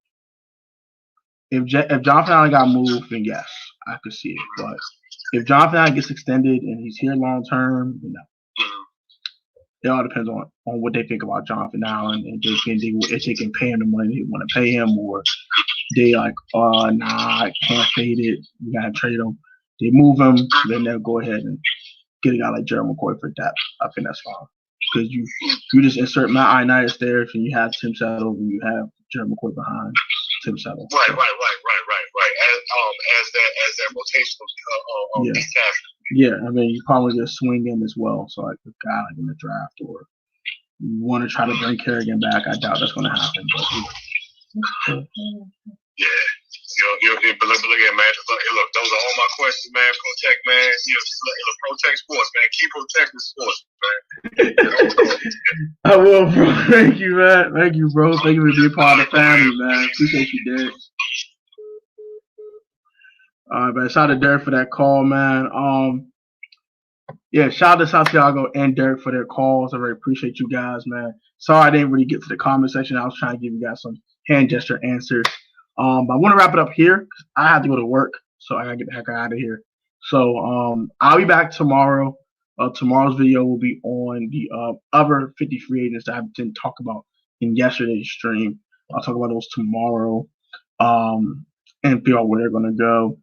If Jonathan Allen got moved, then yes, I could see it. But if Jonathan Allen gets extended and he's here long term, then no. It all depends on what they think about Jonathan Allen and if they can pay him the money they want to pay him, or they like, nah, I can't fade it. We gotta trade him. They move him, then they'll go ahead and get a guy like Gerald McCoy for depth. I think that's fine. Because you just insert Matt Ioannidis there, and you have Tim Settle, and you have Gerald McCoy behind Tim Settle. Right. As that rotational yeah. Yeah, I mean, you probably just swing in as well. So, like, a guy like in the draft, or you want to try to bring Kerrigan back. I doubt that's going to happen. But but look at man. Look, those are all my questions, man. Protect, man. Protect sports, man. Keep protecting sports, man. I will, bro. Thank you, man. Thank you, bro. Thank you for being part of the family, man. Appreciate you, Derek. All right, man. Shout out to Derek for that call, man. Shout out to Santiago and Derek for their calls. I really appreciate you guys, man. Sorry I didn't really get to the comment section. I was trying to give you guys some hand gesture answers. But I want to wrap it up here. I have to go to work, so I gotta get the heck out of here. So I'll be back tomorrow. Tomorrow's video will be on the other 50 free agents that I didn't talk about in yesterday's stream. I'll talk about those tomorrow and figure out where they're gonna go.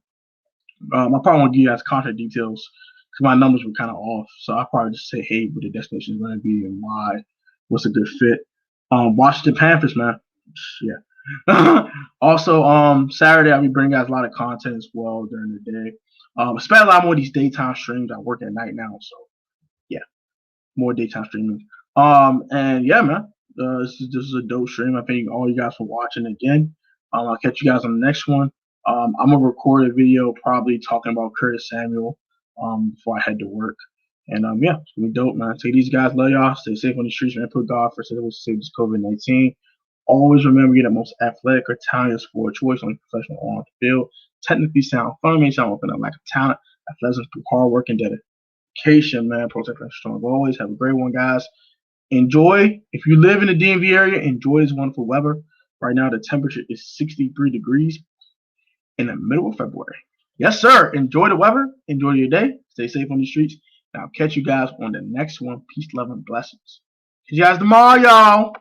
I probably won't give you guys contract details because my numbers were kind of off. So I'll probably just say, hey, what the destination is going to be and why, what's a good fit. Washington Panthers, man. Yeah. Also, Saturday, I'll be bringing guys a lot of content as well during the day. I spend a lot more of these daytime streams. I work at night now, so yeah, more daytime streaming. And yeah, man, this is a dope stream. I thank all you guys for watching again. I'll catch you guys on the next one. I'm gonna record a video probably talking about Curtis Samuel before I head to work. And it's gonna be dope, man. Take these guys, love y'all. Stay safe on the streets, and put God first. Save this COVID-19. Always remember, you're the most athletic or talented sport choice on the professional on the field. Technically sound, fundamentally sound within a lack of talent, athleticism through hard work and dedication, man. Protect strong as always. Have a great one, guys. Enjoy. If you live in the DMV area, enjoy this wonderful weather. Right now, the temperature is 63 degrees in the middle of February. Yes, sir. Enjoy the weather. Enjoy your day. Stay safe on the streets. And I'll catch you guys on the next one. Peace, love, and blessings. See you guys tomorrow, y'all.